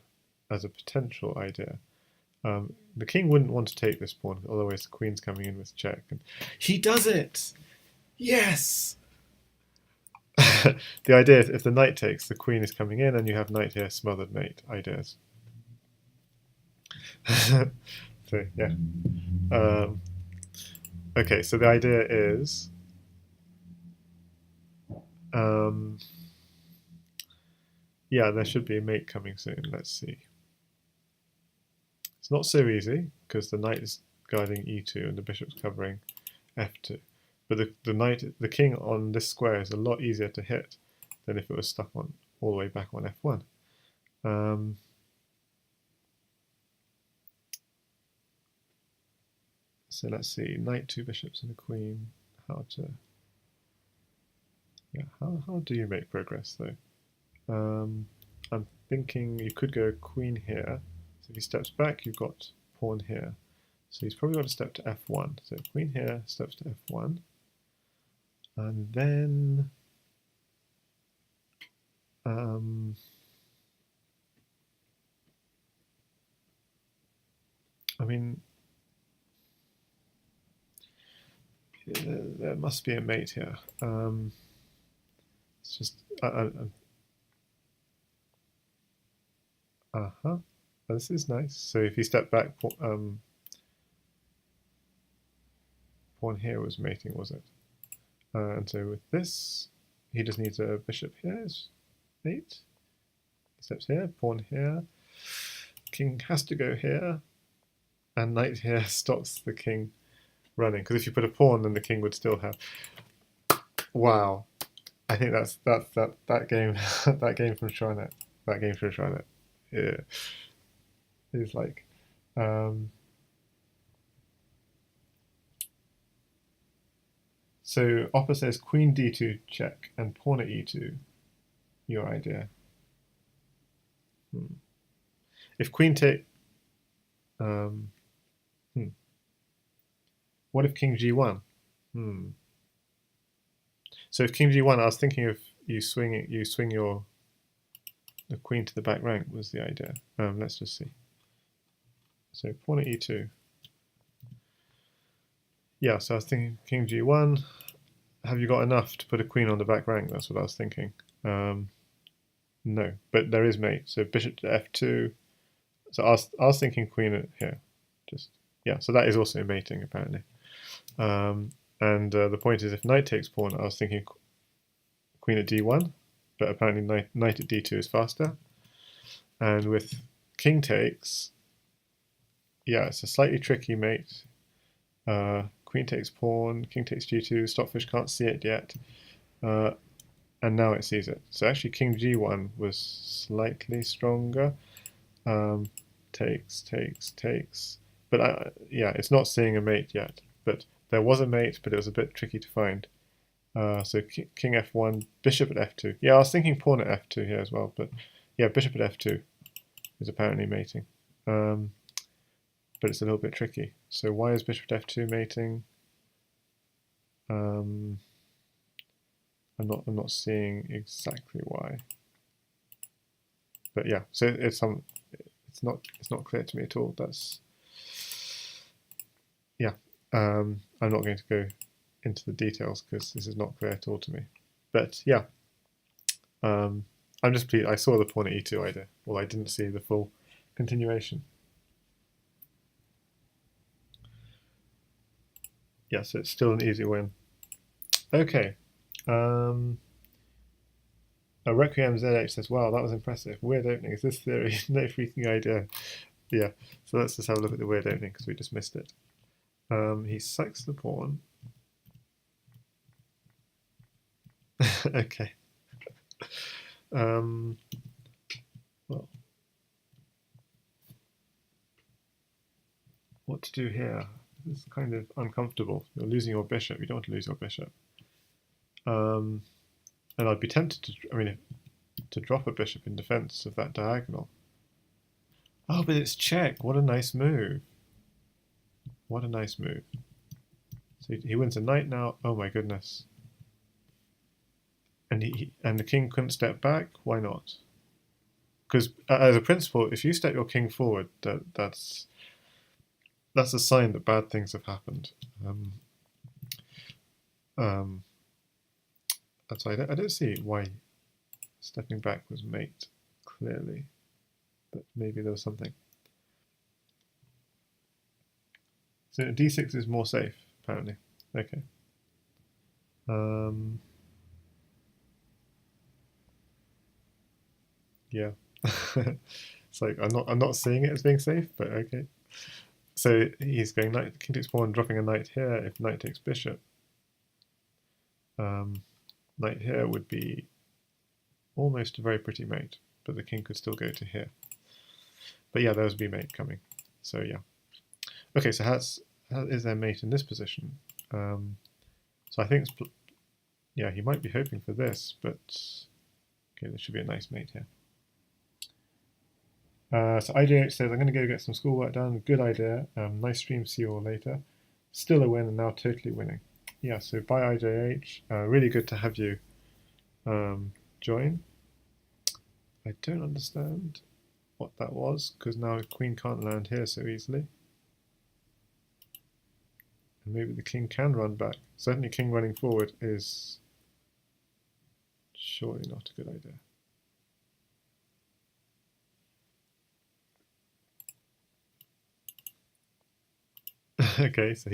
as a potential idea. The king wouldn't want to take this pawn, otherwise the queen's coming in with check. And he does it! Yes! The idea is if the knight takes, the queen is coming in, and you have knight here, smothered mate ideas. So, yeah. Okay, so the idea is, yeah, there should be a mate coming soon. Let's see. It's not so easy because the knight is guarding e2 and the bishop's covering f2. But the king on this square is a lot easier to hit than if it was stuck on all the way back on f1. So let's see, knight, two bishops and a queen. How do you make progress though? I'm thinking you could go queen here. So if he steps back, you've got pawn here. So he's probably got to step to f1. So queen here, steps to f1. And then I mean, there must be a mate here. It's just this is nice. So if you step back, pawn here was mating, was it? And so with this, he just needs a bishop here. Is mate. He steps here, pawn here. King has to go here, and knight here stops the king running. Because if you put a pawn, then the king would still have. Wow, I think that's that game that game from xuanet. That game from xuanet. Yeah, is like. So Oppa says queen d2 check and pawn at e2. Your idea. If queen take. What if king g1? So if king g1, I was thinking of you swing the queen to the back rank was the idea. Let's just see. So pawn at e2. Yeah, so I was thinking king g1. Have you got enough to put a queen on the back rank? That's what I was thinking. No, but there is mate. So bishop to f2. So I was thinking queen at here. Just yeah. So that is also mating apparently. And the point is, if knight takes pawn, I was thinking queen at d1, but apparently knight at d2 is faster. And with king takes, yeah, it's a slightly tricky mate. Queen takes pawn, king takes g2, Stockfish can't see it yet, and now it sees it. So actually king g1 was slightly stronger. Takes, but yeah, it's not seeing a mate yet. But there was a mate, but it was a bit tricky to find. So king f1, bishop at f2. Yeah, I was thinking pawn at f2 here as well, but yeah, bishop at f2 is apparently mating. But it's a little bit tricky. So why is bishop at f2 mating? I'm not seeing exactly why. But yeah, so it's not clear to me at all. That's yeah. I'm not going to go into the details because this is not clear at all to me. But yeah, I'm just pleased. I saw the pawn at e2 idea, well, I didn't see the full continuation. Yeah, so it's still an easy win. Okay. Requiem ZH says, wow, that was impressive. Weird opening. Is this theory? No freaking idea. Yeah, so let's just have a look at the weird opening because we just missed it. He sacks the pawn. Okay. Well, what to do here? This is kind of uncomfortable. You're losing your bishop. You don't want to lose your bishop. And I'd be tempted to drop a bishop in defense of that diagonal. Oh, but it's check. What a nice move. What a nice move. So he wins a knight now. Oh my goodness. And the king couldn't step back. Why not? Because as a principle, if you step your king forward, that's a sign that bad things have happened. So I don't see why stepping back was mate clearly, but maybe there was something. So d6 is more safe apparently. Okay. Yeah. It's like I'm not seeing it as being safe, but okay. So he's going knight, king takes pawn, dropping a knight here. If knight takes bishop, knight here would be almost a very pretty mate, but the king could still go to here. But yeah, there's b-mate coming. So yeah. Okay, so how is there mate in this position? So I think it's, yeah, he might be hoping for this, but okay, there should be a nice mate here. So IJH says, I'm going to go get some schoolwork done. Good idea. Nice stream. See you all later. Still a win and now totally winning. Yeah, so bye IJH. Really good to have you join. I don't understand what that was, because now queen can't land here so easily. And maybe the king can run back. Certainly king running forward is surely not a good idea. Okay, so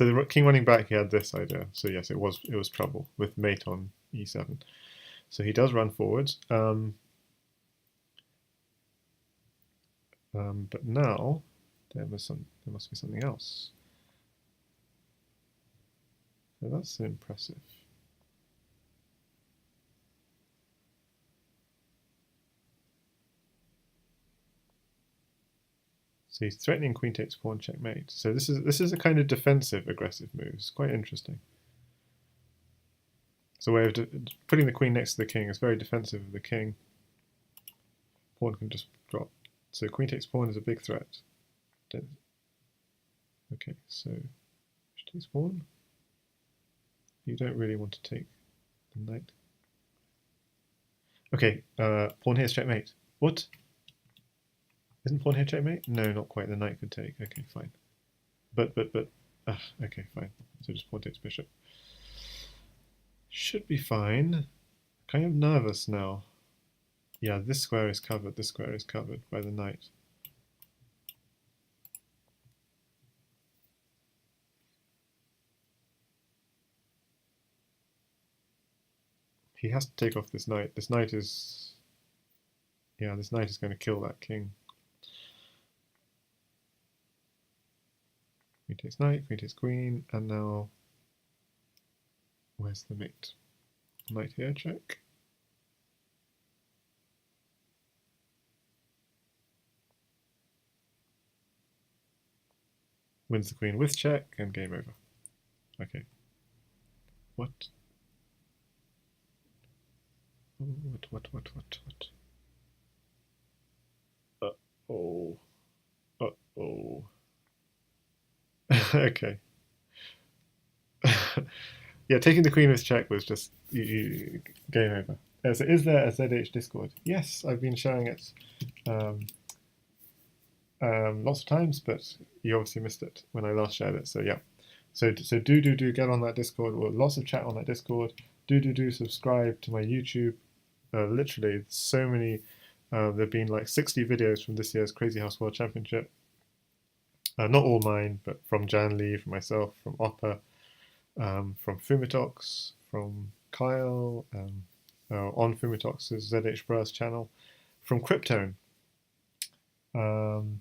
the king running back, he had this idea. So yes, it was trouble with mate on e7. So he does run forwards. But now there must be something else. So that's impressive. So he's threatening queen takes pawn checkmate. So this is a kind of defensive aggressive move. It's quite interesting. It's a way of putting the queen next to the king. It's very defensive of the king. Pawn can just drop. So queen takes pawn is a big threat. Okay, so takes pawn. You don't really want to take the knight. Okay, pawn here's checkmate. What? Isn't pawn here checkmate? No, not quite. The knight could take. Okay, fine. But. Okay, fine. So just pawn takes bishop. Should be fine. Kind of nervous now. Yeah, this square is covered. This square is covered by the knight. He has to take off this knight. This knight is... Yeah, this knight is going to kill that king. Queen takes knight, queen takes queen, and now... Where's the mate? Knight here, check. Wins the queen with check, and game over. Okay. What? What? Uh-oh. Uh-oh. Okay. Yeah, taking the queen with check was just game over. So is there a ZH Discord? Yes, I've been showing it lots of times, but you obviously missed it when I last shared it. So yeah, so do get on that Discord. Well, lots of chat on that Discord. Do subscribe to my YouTube. Literally, so many. There've been like 60 videos from this year's Crazyhouse World Championship. Not all mine, but from Jan Lee, from myself, from Oppa, from Fumitox, from Kyle, on Fumitox's ZH Brass channel, from Kryptone. And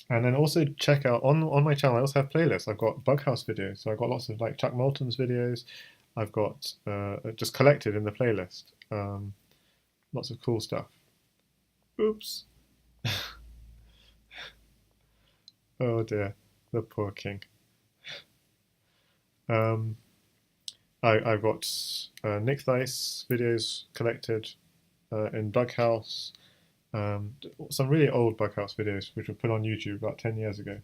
then also check out on my channel. I also have playlists. I've got Bughouse videos, so I've got lots of like Chuck Moulton's videos. I've got just collected in the playlist. Lots of cool stuff. Oops. Oh dear, the poor king. I've got Nick Thice videos collected in Bughouse. Some really old Bughouse videos, which were put on YouTube about 10 years ago,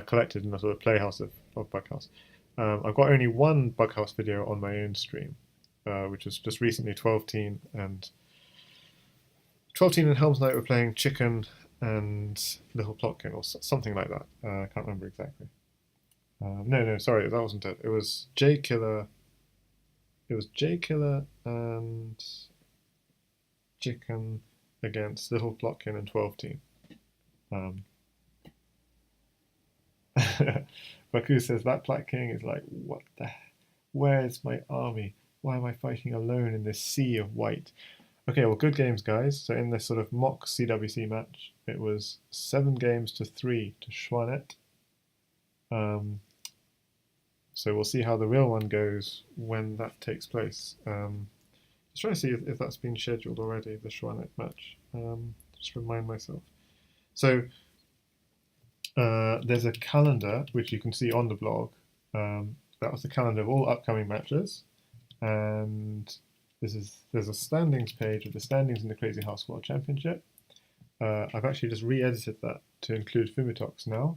collected in a sort of playhouse of Bughouse. I've got only one Bughouse video on my own stream, which was just recently 12-teen and Helms Night were playing Chicken and Little Plotkin or something like that. I can't remember exactly. No, sorry, that wasn't it. It was J Killer. It was J Killer and Chicken against Little Plotkin and 12-teen. Baku says that Black King is like, what the? Where's my army? Why am I fighting alone in this sea of white? Okay, well, good games, guys. So in this sort of mock CWC match, it was 7 games to 3 to xuanet. So we'll see how the real one goes when that takes place. Just trying to see if that's been scheduled already, the xuanet match. Just remind myself. So there's a calendar which you can see on the blog. That was the calendar of all upcoming matches, and there's a standings page of the standings in the Crazyhouse World Championship. I've actually just re-edited that to include Fumitox now.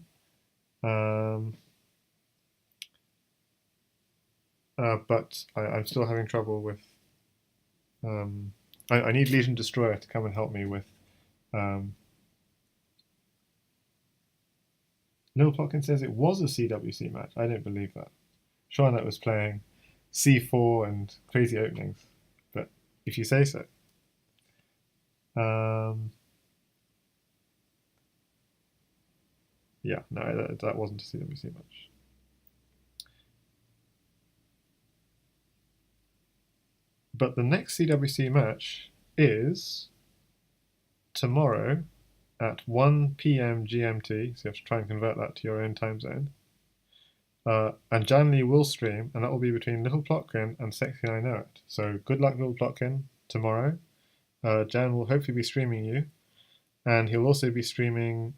But I'm still having trouble with. I need Legion Destroyer to come and help me with. littleplotkin says it was a CWC match. I don't believe that. xuanet was playing C4 and crazy openings, but if you say so. Yeah, no, that wasn't a CWC match. But the next CWC match is tomorrow at 1 p.m. GMT, so you have to try and convert that to your own time zone. And Jan Lee will stream, and that will be between littleplotkin and Sexy I Know It. So good luck, littleplotkin, tomorrow. Jan will hopefully be streaming you, and he'll also be streaming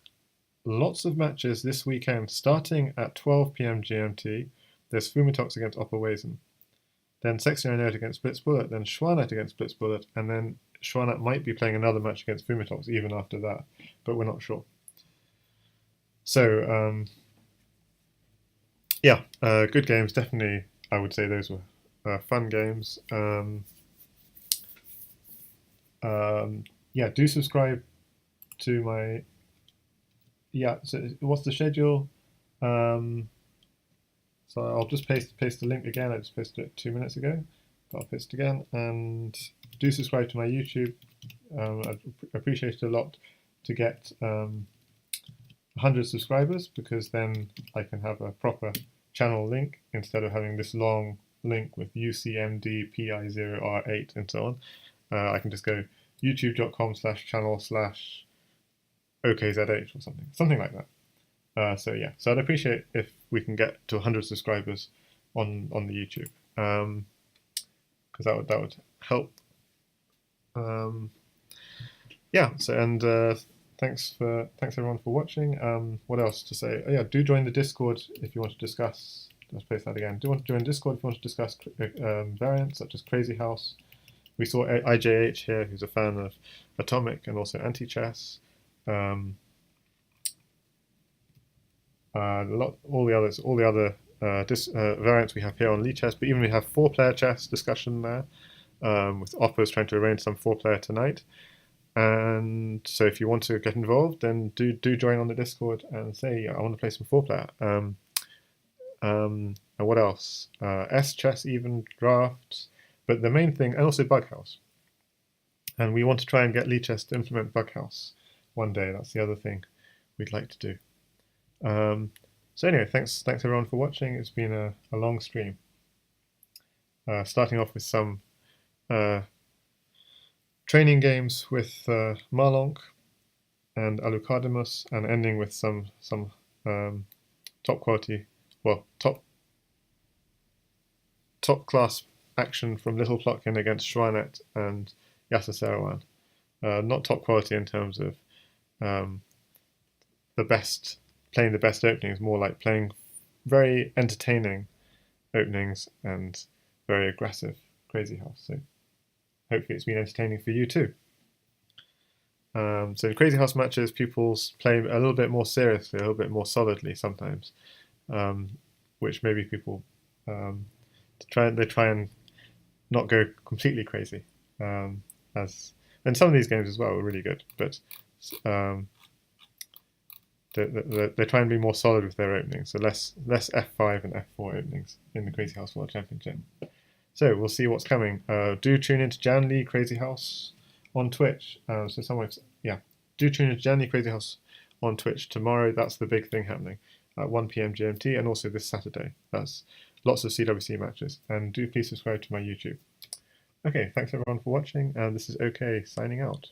lots of matches this weekend, starting at 12 p.m. GMT. There's Fumitox against Opperwesen, then Sexy I Know It against Blitzbullet, then xuanet against Blitzbullet, and then xuanet might be playing another match against Fumitox even after that, but we're not sure. So, yeah, good games. Definitely, I would say those were fun games. Yeah, do subscribe to my. Yeah, so what's the schedule? So I'll just paste the link again. I just posted it 2 minutes ago. But I'll paste it again, and do subscribe to my YouTube. I'd appreciate it a lot to get 100 subscribers, because then I can have a proper channel link instead of having this long link with UCMDPI0R8 and so on. I can just go youtube.com/channel/OKZ8 or something like that. So yeah, so I'd appreciate if we can get to 100 subscribers on the YouTube, because that would help. Yeah. So, and thanks everyone for watching. What else to say? Oh, yeah, do join the Discord if you want to discuss. Let's place that again. Do you want to join Discord if you want to discuss variants such as Crazyhouse? We saw IJH here, who's a fan of Atomic and also Anti-Chess. All the other variants we have here on Lichess, but even we have 4-player chess discussion there, with Oppo's trying to arrange some 4-player tonight. And so if you want to get involved, then do join on the Discord and say, yeah, I want to play some 4-player. And what else? S-chess even drafts, but the main thing, and also Bughouse. And we want to try and get Lichess to implement Bughouse one day. That's the other thing we'd like to do. So anyway, thanks everyone for watching. It's been a long stream. Starting off with some training games with Marlonk and Alucardimus, and ending with some top quality, well, top class action from littleplotkin against xuanet and Yasser Seirawan. Not top quality in terms of playing the best openings, more like playing very entertaining openings and very aggressive Crazyhouse. So hopefully it's been entertaining for you too. So in Crazyhouse matches, pupils play a little bit more seriously, a little bit more solidly sometimes, which maybe people try and not go completely crazy. And some of these games as well were really good, but they try and be more solid with their openings, so less F5 and F4 openings in the Crazyhouse World Championship. So we'll see what's coming. Do tune into Jan Lee Crazyhouse on Twitch. Do tune into Jan Lee Crazyhouse on Twitch tomorrow. That's the big thing happening. at 1 p.m. GMT, and also this Saturday. That's lots of CWC matches. And do please subscribe to my YouTube. Okay, thanks everyone for watching, and this is OK signing out.